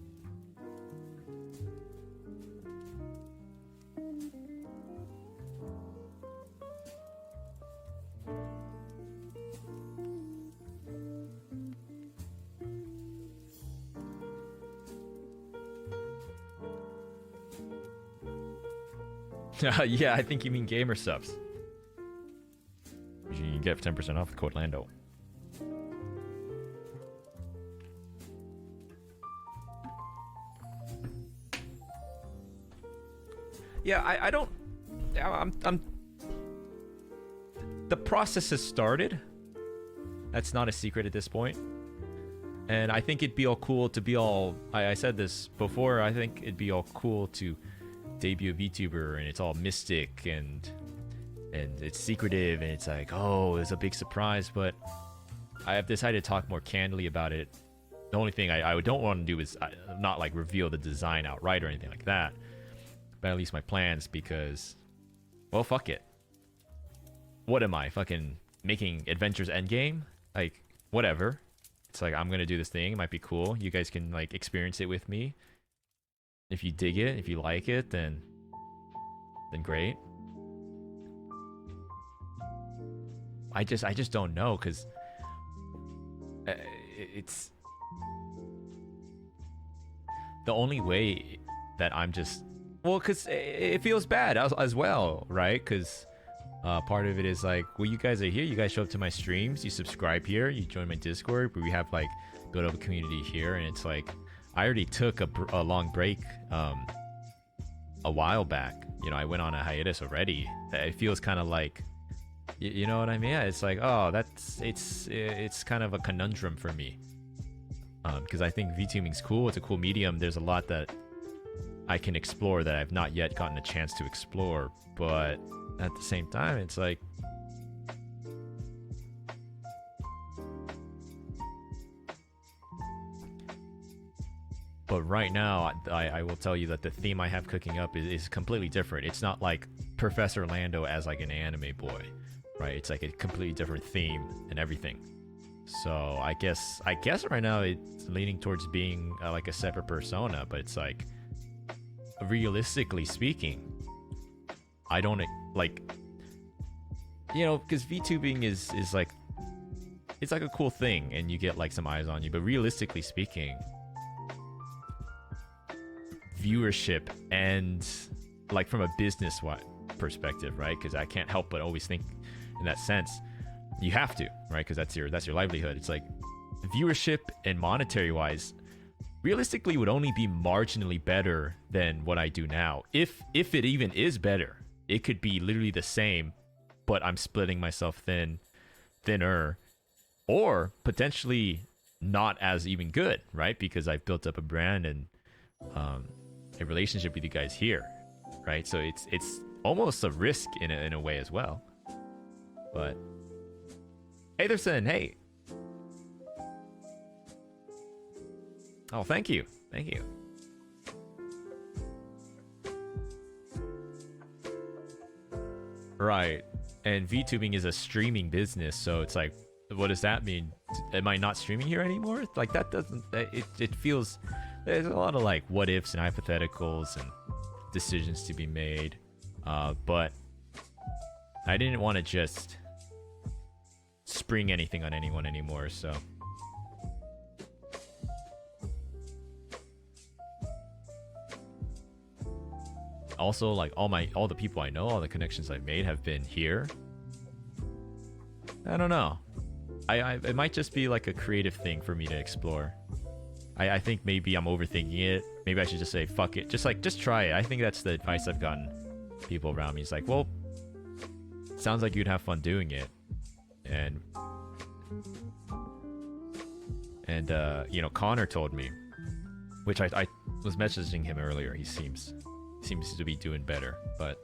[SPEAKER 2] Yeah, I think you mean gamer subs. You can get 10% off with code Lando. Yeah, I don't. I'm. The process has started. That's not a secret at this point. And I think it'd be all cool to be all. I said this before. I think it'd be all cool to debut a VTuber and it's all mystic and it's secretive and it's like, oh, it's a big surprise. But I have decided to talk more candidly about it. The only thing I don't want to do is not like reveal the design outright or anything like that, but at least my plans, because, well, fuck it. What am I, fucking making Adventures Endgame? Like, whatever. It's like, I'm gonna do this thing. It might be cool. You guys can like experience it with me. If you dig it, if you like it, then great. I just don't know, because it's the only way that I'm just Well, because it feels bad as well, right? Because part of it is like, well, you guys are here. You guys show up to my streams. You subscribe here. You join my Discord. But we have like built up a community here, and it's like I already took a long break a while back. You know, I went on a hiatus already. It feels kind of like, you know what I mean? Yeah, it's like, oh, it's kind of a conundrum for me. Because I think VTubing's cool. It's a cool medium. There's a lot that I can explore that I've not yet gotten a chance to explore. But at the same time, it's like, but right now, I will tell you that the theme I have cooking up is completely different. It's not like Professor Lando as like an anime boy, right? It's like a completely different theme and everything. So I guess right now it's leaning towards being like a separate persona, but it's like, realistically speaking, I don't like, you know, because VTubing is like, it's like a cool thing and you get like some eyes on you, but realistically speaking, viewership and like from a business perspective, right? Because I can't help but always think in that sense, you have to, right? Because that's your livelihood. It's like viewership and monetary wise, realistically would only be marginally better than what I do now. If it even is better, it could be literally the same, but I'm splitting myself thinner, or potentially not as even good, right? Because I've built up a brand and a relationship with you guys here, right? So it's almost a risk in a way as well. But Atherson, hey. Oh, thank you. Right. And VTubing is a streaming business, so it's like, what does that mean? Am I not streaming here anymore? Like, that doesn't, it feels, there's a lot of like what ifs and hypotheticals and decisions to be made. But I didn't want to just spring anything on anyone anymore, so. Also, like all the people I know, all the connections I've made have been here. I don't know. It might just be like a creative thing for me to explore. I think maybe I'm overthinking it. Maybe I should just say fuck it. Just try it. I think that's the advice I've gotten people around me. It's like, well, sounds like you'd have fun doing it. And you know, Connor told me, which I was messaging him earlier. He seems to be doing better, but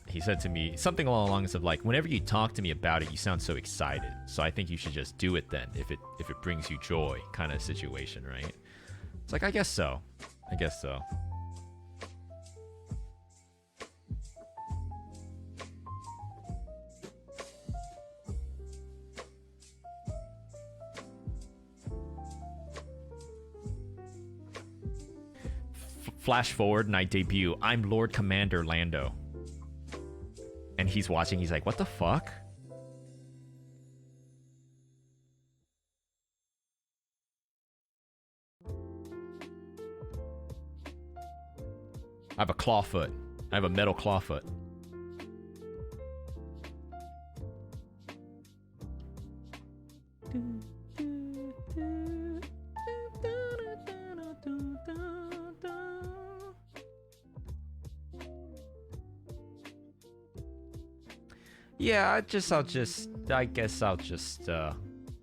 [SPEAKER 2] he said to me something along the lines of like, whenever you talk to me about it, you sound so excited. So I think you should just do it then, if it brings you joy, kind of situation, right? It's like, I guess so. Flash forward and I debut. I'm Lord Commander Lando. And he's watching. He's like, what the fuck? I have a claw foot. I have a metal claw foot. Yeah, I guess I'll just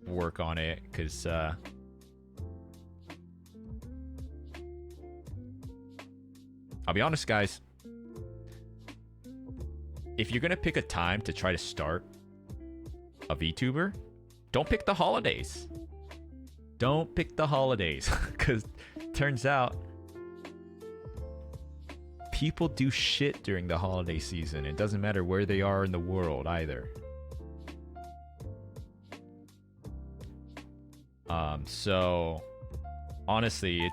[SPEAKER 2] work on it, because I'll be honest, guys. If you're gonna pick a time to try to start a VTuber, don't pick the holidays. Don't pick the holidays, because turns out people do shit during the holiday season. It doesn't matter where they are in the world either. So honestly,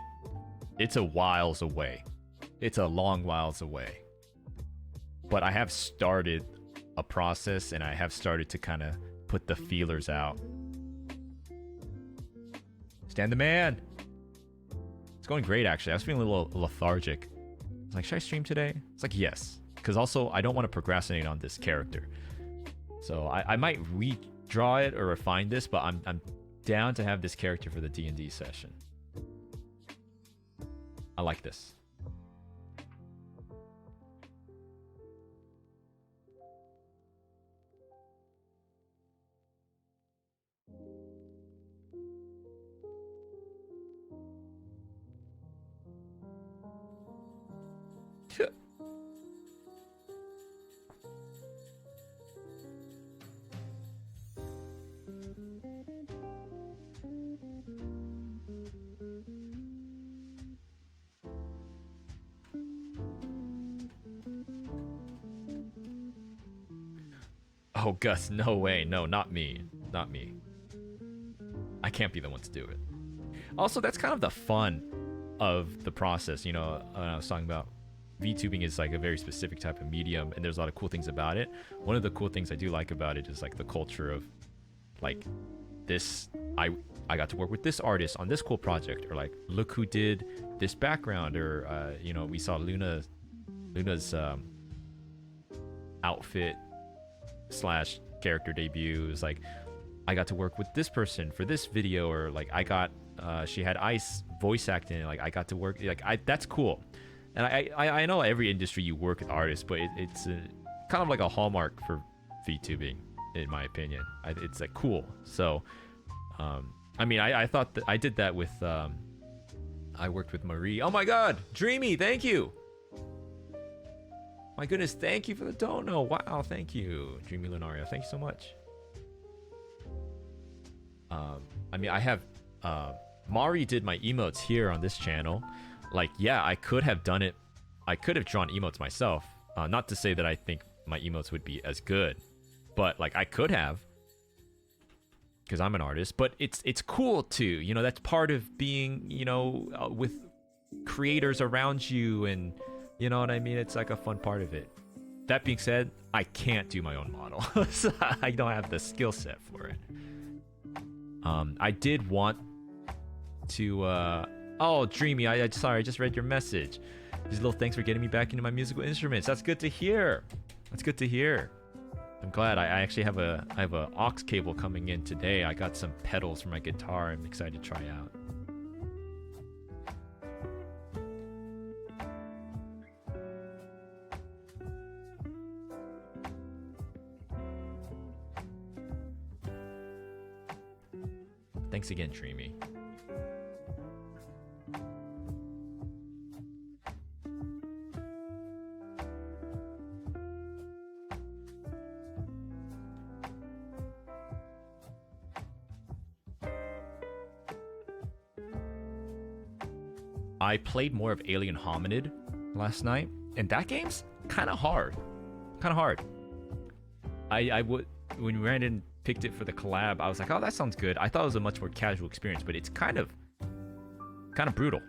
[SPEAKER 2] it's a whiles away. It's a long whiles away. But I have started a process, and I have started to kind of put the feelers out. Stan the man. It's going great, actually. I was feeling a little lethargic. I was like, should I stream today? It's like, yes. Because also, I don't want to procrastinate on this character. So I might redraw it or refine this, but I'm down to have this character for the D&D session. I like this. Oh, Gus, no way. No, not me. Not me. I can't be the one to do it. Also, that's kind of the fun of the process. You know, I was talking about VTubing is like a very specific type of medium, and there's a lot of cool things about it. One of the cool things I do like about it is like the culture of like this. I got to work with this artist on this cool project, or like look who did this background, or you know, we saw Luna's outfit slash character debut. It was like I got to work with this person for this video, or like I got she had Ice voice acting, like I got to work like that's cool. And I know every industry you work with artists, but it's kind of like a hallmark for VTubing, in my opinion. It's like cool. So I mean, I thought that I did that with I worked with Marie. Oh my god, Dreamy, thank you. My goodness, thank you for the dono. Wow, thank you, Dreamy Lunaria. Thank you so much. I mean, I have Mari did my emotes here on this channel. Like, yeah, I could have done it. I could have drawn emotes myself. Not to say that I think my emotes would be as good, but like I could have, because I'm an artist. But it's cool too. You know, that's part of being, you know, with creators around you, and you know what I mean? It's like a fun part of it. That being said, I can't do my own model. So I don't have the skill set for it. I did want to... oh, Dreamy, sorry, I just read your message. These little thanks for getting me back into my musical instruments. That's good to hear. That's good to hear. I'm glad. I actually have a aux cable coming in today. I got some pedals for my guitar I'm excited to try out. Thanks again, Dreamy. I played more of Alien Hominid last night, and that game's kind of hard. Kind of hard. I would, when Brandon picked it for the collab, I was like, oh, that sounds good. I thought it was a much more casual experience, but it's kind of brutal.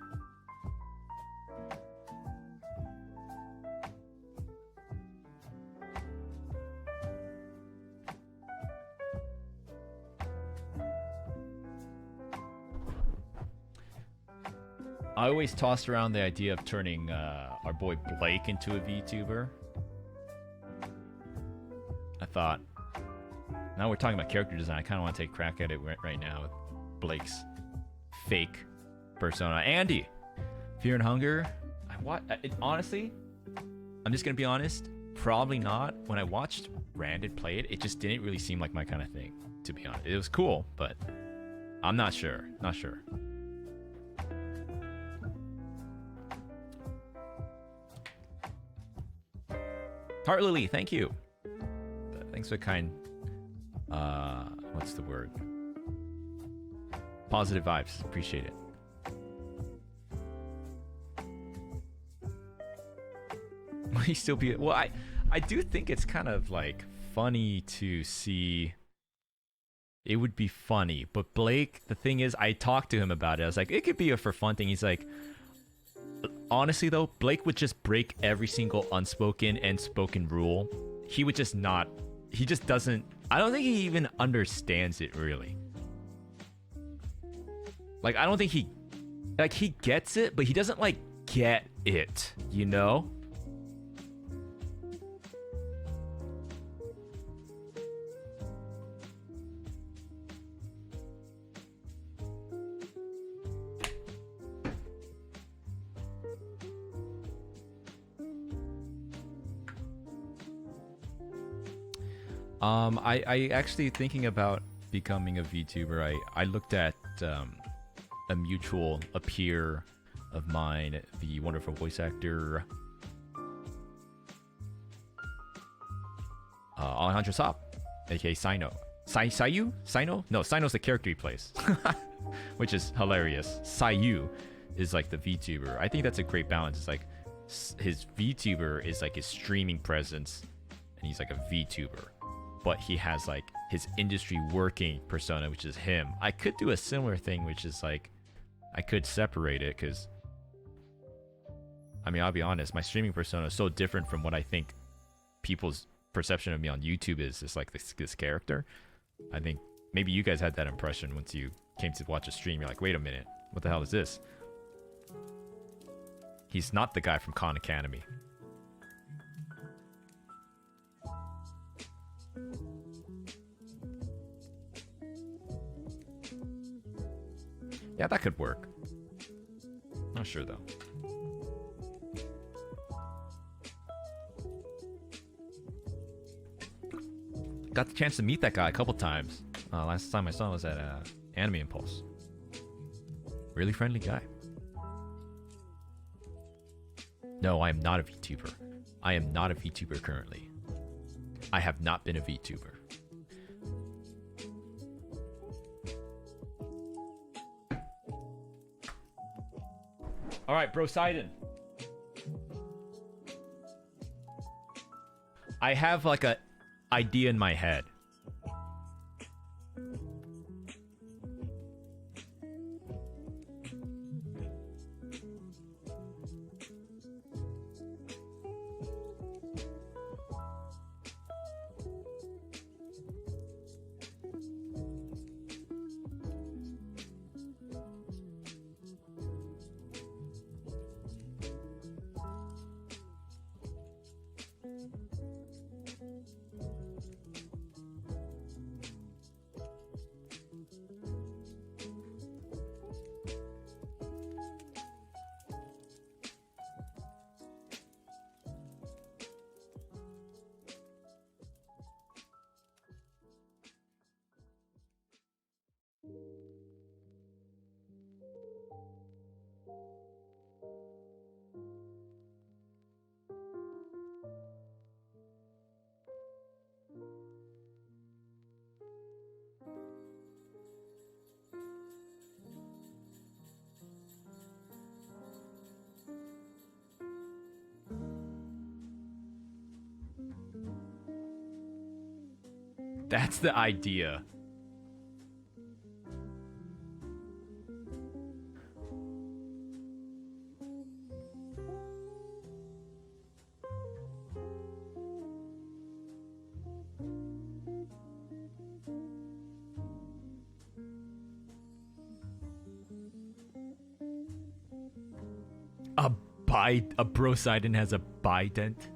[SPEAKER 2] I always tossed around the idea of turning our boy Blake into a VTuber. I thought, now we're talking about character design, I kind of want to take a crack at it right now with Blake's fake persona. Andy, Fear and Hunger. Honestly, I'm just going to be honest, probably not. When I watched Brandon play it, it just didn't really seem like my kind of thing, to be honest. It was cool, but I'm not sure. Not sure. Heart Lily, thank you. Thanks for kind. What's the word? Positive vibes. Appreciate it. Will he still be? Well, I do think it's kind of like funny to see. It would be funny, but Blake. The thing is, I talked to him about it. I was like, it could be a for fun thing. He's like, honestly though, Blake would just break every single unspoken and spoken rule. He would just not. He just doesn't. I don't think he even understands it really. Like, I don't think he like he gets it, but he doesn't like get it, you know? I actually thinking about becoming a VTuber. I looked at a peer of mine, the wonderful voice actor Alejandro Saab, aka Sino. Sayu? Sino? No, Sino's the character he plays, which is hilarious. Sayu is like the VTuber. I think that's a great balance. It's like his VTuber is like his streaming presence, and he's like a VTuber. But he has like his industry working persona, which is him. I could do a similar thing, which is like I could separate it because I mean, I'll be honest, my streaming persona is so different from what I think people's perception of me on YouTube is. It's like this character. I think maybe you guys had that impression once you came to watch a stream. You're like, wait a minute, what the hell is this? He's not the guy from Khan Academy. Yeah, that could work. Not sure though. Got the chance to meet that guy a couple times. Last time I saw him was at Anime Impulse. Really friendly guy. No, I am not a VTuber. I am not a VTuber currently. I have not been a VTuber. All right, bro, Sidon. I have like a idea in my head. That's the idea. A bro Sidon has a bident.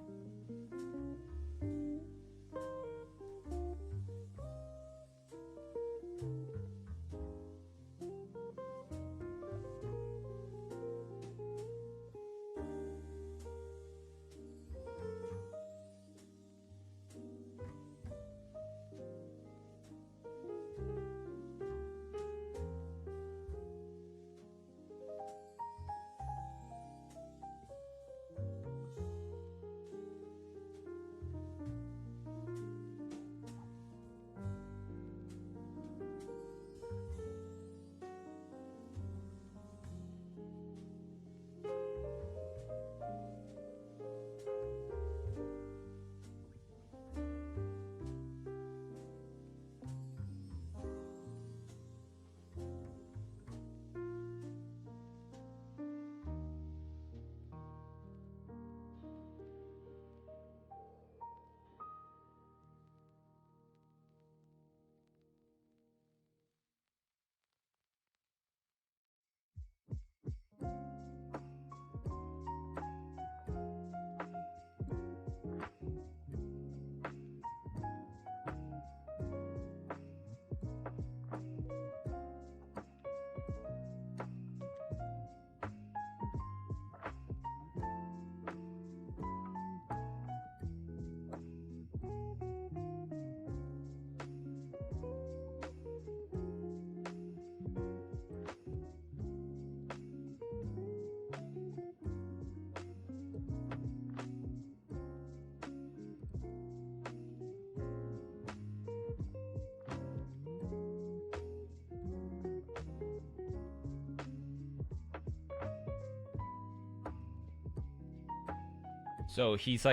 [SPEAKER 2] So he's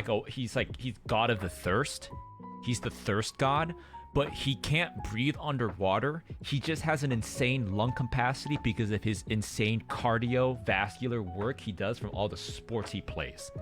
[SPEAKER 2] god of the thirst. He's the thirst god, but he can't breathe underwater. He just has an insane lung capacity because of his insane cardiovascular work he does from all the sports he plays.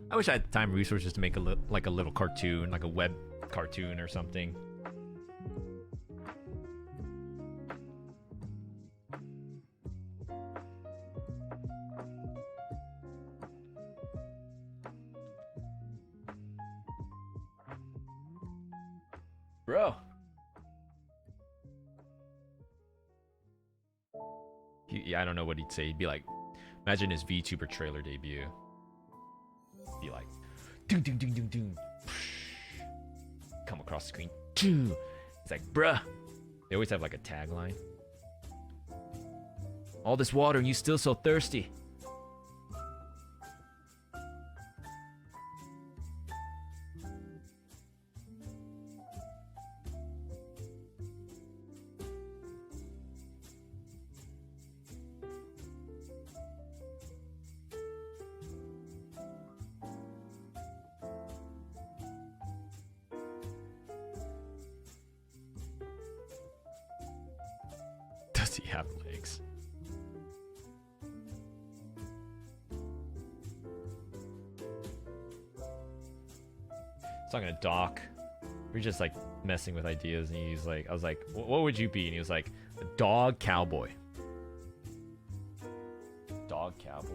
[SPEAKER 2] I wish I had time and resources to make a little cartoon, like a web cartoon or something. Bro. Yeah, I don't know what he'd say. He'd be like, imagine his VTuber trailer debut. Be like, doom doom doom doom doom, come across the screen. It's like, bruh. They always have like a tagline. All this water and you still so thirsty. Does he have legs? Talking to Doc. We're just like messing with ideas, and he's like, I was like, what would you be? And he was like, a dog cowboy. Dog cowboy.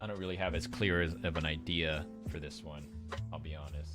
[SPEAKER 2] I don't really have as clear of an idea for this one, I'll be honest.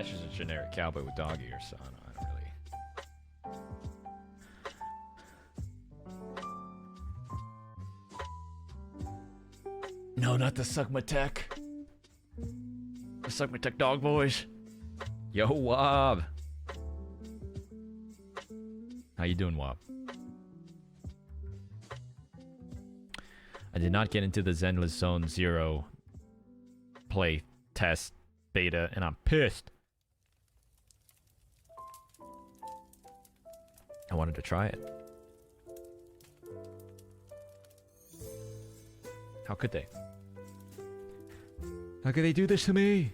[SPEAKER 2] That's just a generic cowboy with dog ears, so I don't really. No, not the Suck My Tech. The Suck My Tech dog boys. Yo, Wob. How you doing, Wob? I did not get into the Zenless Zone Zero play test beta, and I'm pissed. I wanted to try it. How could they? How could they do this to me?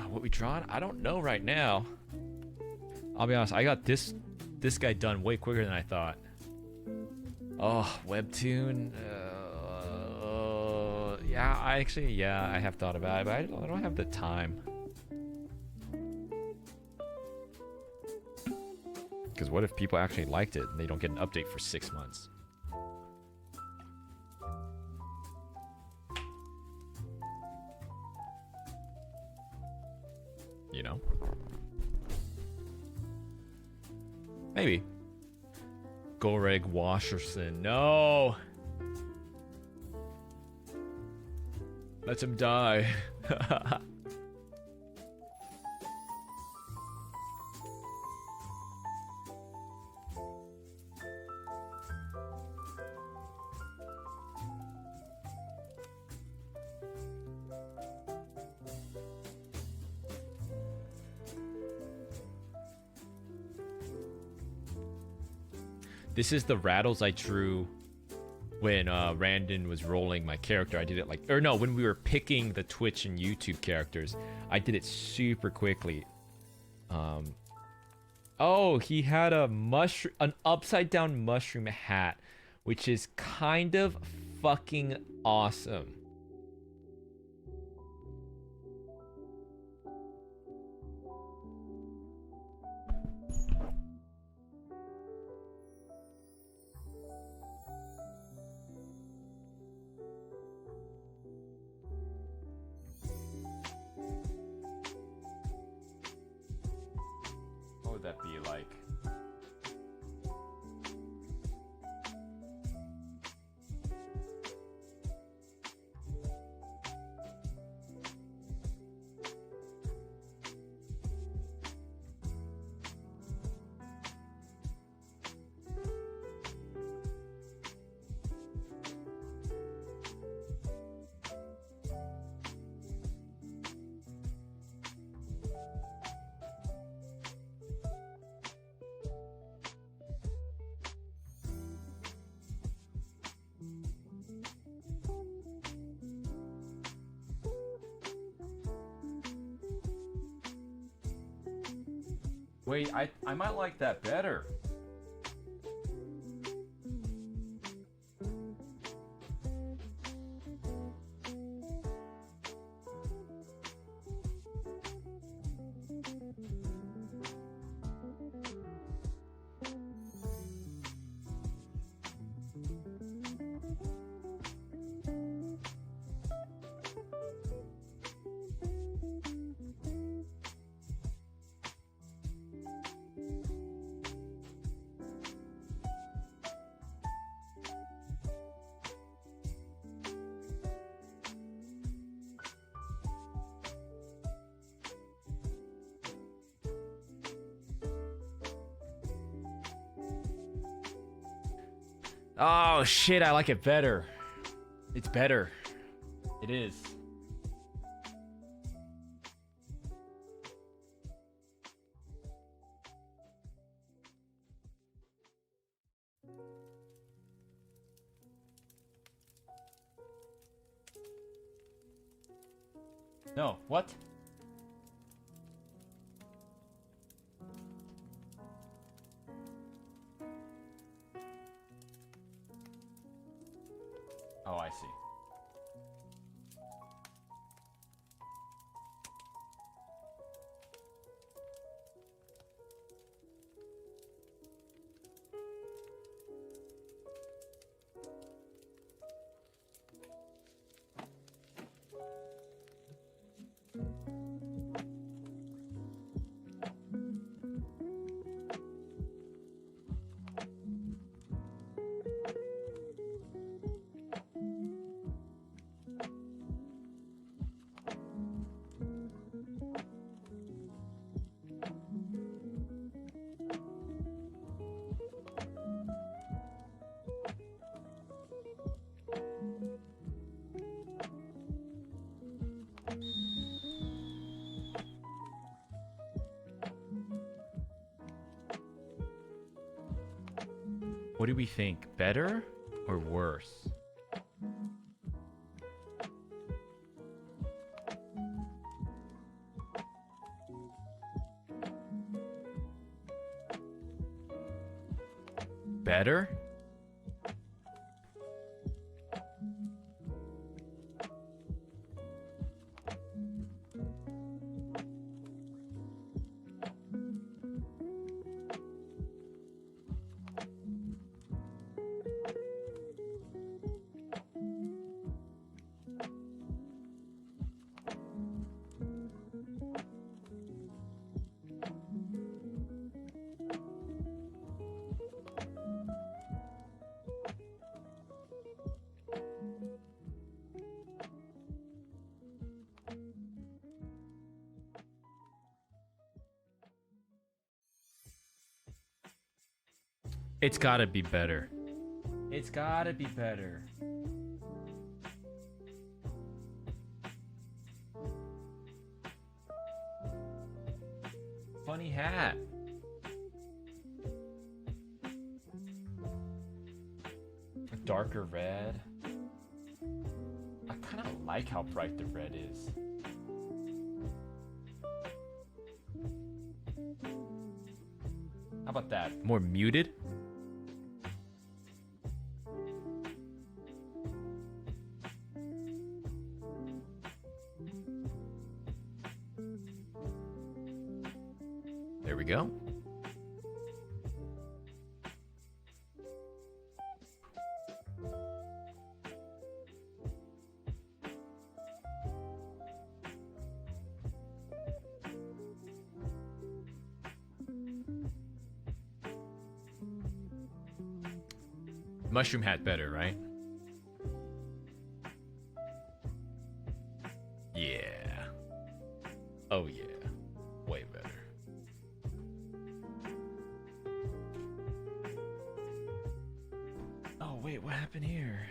[SPEAKER 2] What we drawn? I don't know right now. I'll be honest, I got this guy done way quicker than I thought. Oh, webtoon. Yeah, I have thought about it, but I don't have the time. Because what if people actually liked it and they don't get an update for 6 months? You know? Maybe. Goreg Washerson. No! Let him die. This is the rattles I drew when Randon was rolling my character. I did it like, or no, when we were picking the Twitch and YouTube characters, I did it super quickly. Oh, he had an upside down mushroom hat, which is kind of fucking awesome. What would that be like? Wait, I might like that better. Oh shit, I like it better. It's better. It is. No, what? What do we think? Better or worse? Better? It's gotta be better. It's gotta be better. Funny hat. A darker red. I kind of like how bright the red is. How about that? More muted? There we go. Mushroom hat better, right? Yeah. Oh yeah. Way better. Oh wait, what happened here?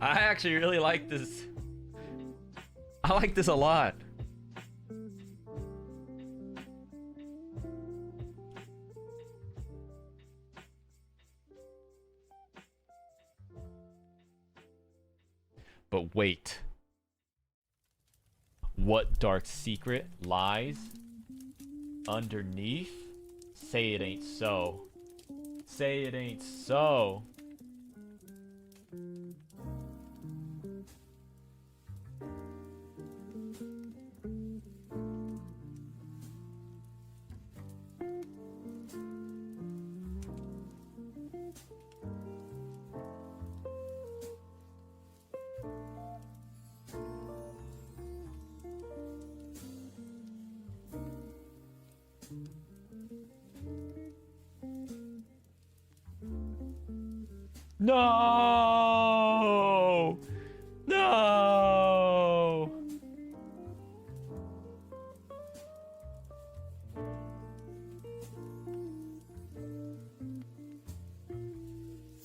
[SPEAKER 2] I actually really like this. I like this a lot. But wait. What dark secret lies underneath? Say it ain't so. Say it ain't so. No! No!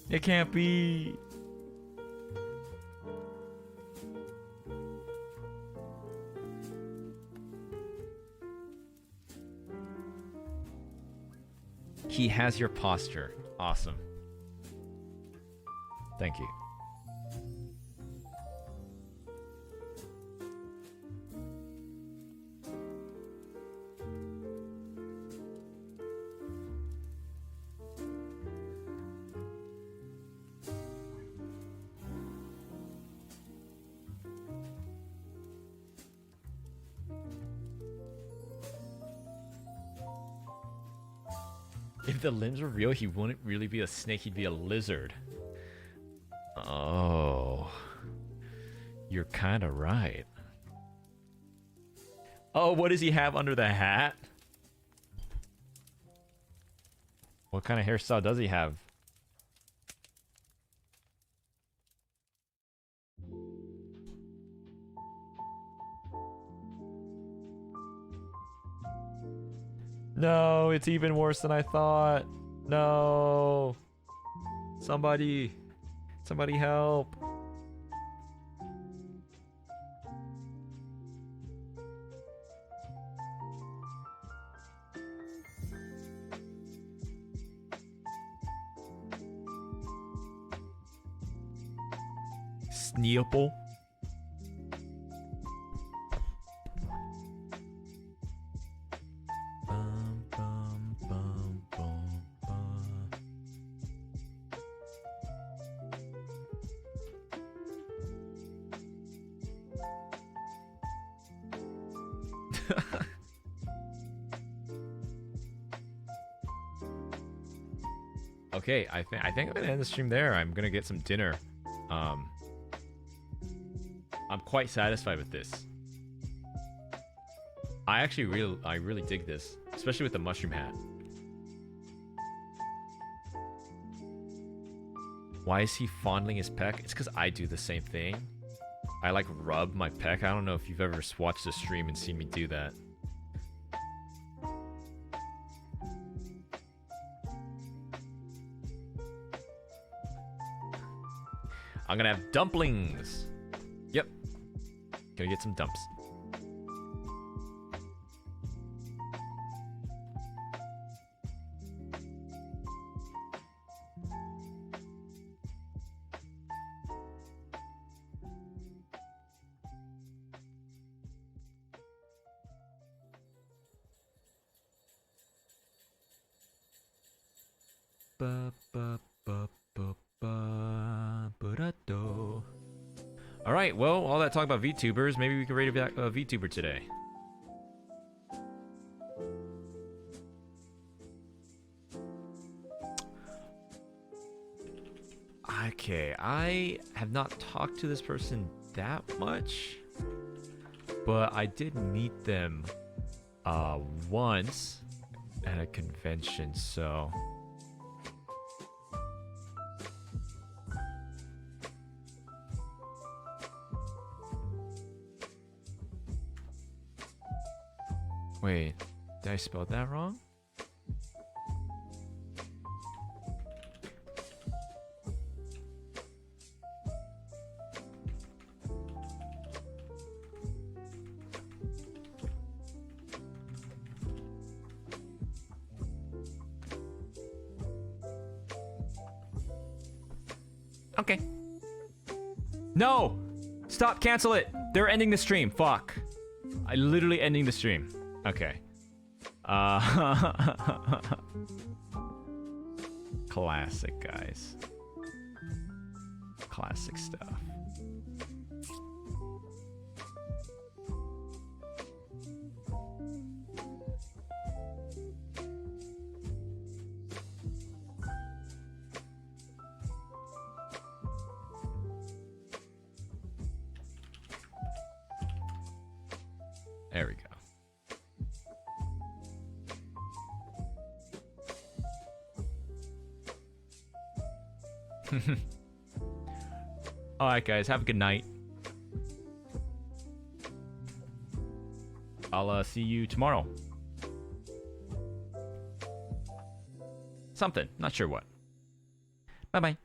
[SPEAKER 2] It can't be. He has your posture. Awesome. Thank you. If the limbs were real, he wouldn't really be a snake, he'd be a lizard. Oh. You're kind of right. Oh, what does he have under the hat? What kind of hairstyle does he have? No, it's even worse than I thought. No. Somebody help. Sneeple. Okay, I think I'm gonna end the stream there. I'm gonna get some dinner. I'm quite satisfied with this. I really dig this, especially with the mushroom hat. Why is he fondling his peck? It's because I do the same thing. I like rub my peck. I don't know if you've ever watched a stream and seen me do that. I'm gonna have dumplings. Yep. Gonna get some dumps. Alright, well, all that talk about VTubers, maybe we can rate a VTuber today. Okay, I have not talked to this person that much, but I did meet them once at a convention, so... Wait, did I spell that wrong? Okay. No! Stop, cancel it! They're ending the stream, fuck. I literally ending the stream. Okay. Classic, guys. Classic stuff. There we go. Alright guys, have a good night. I'll see you tomorrow. Something, not sure what. Bye bye.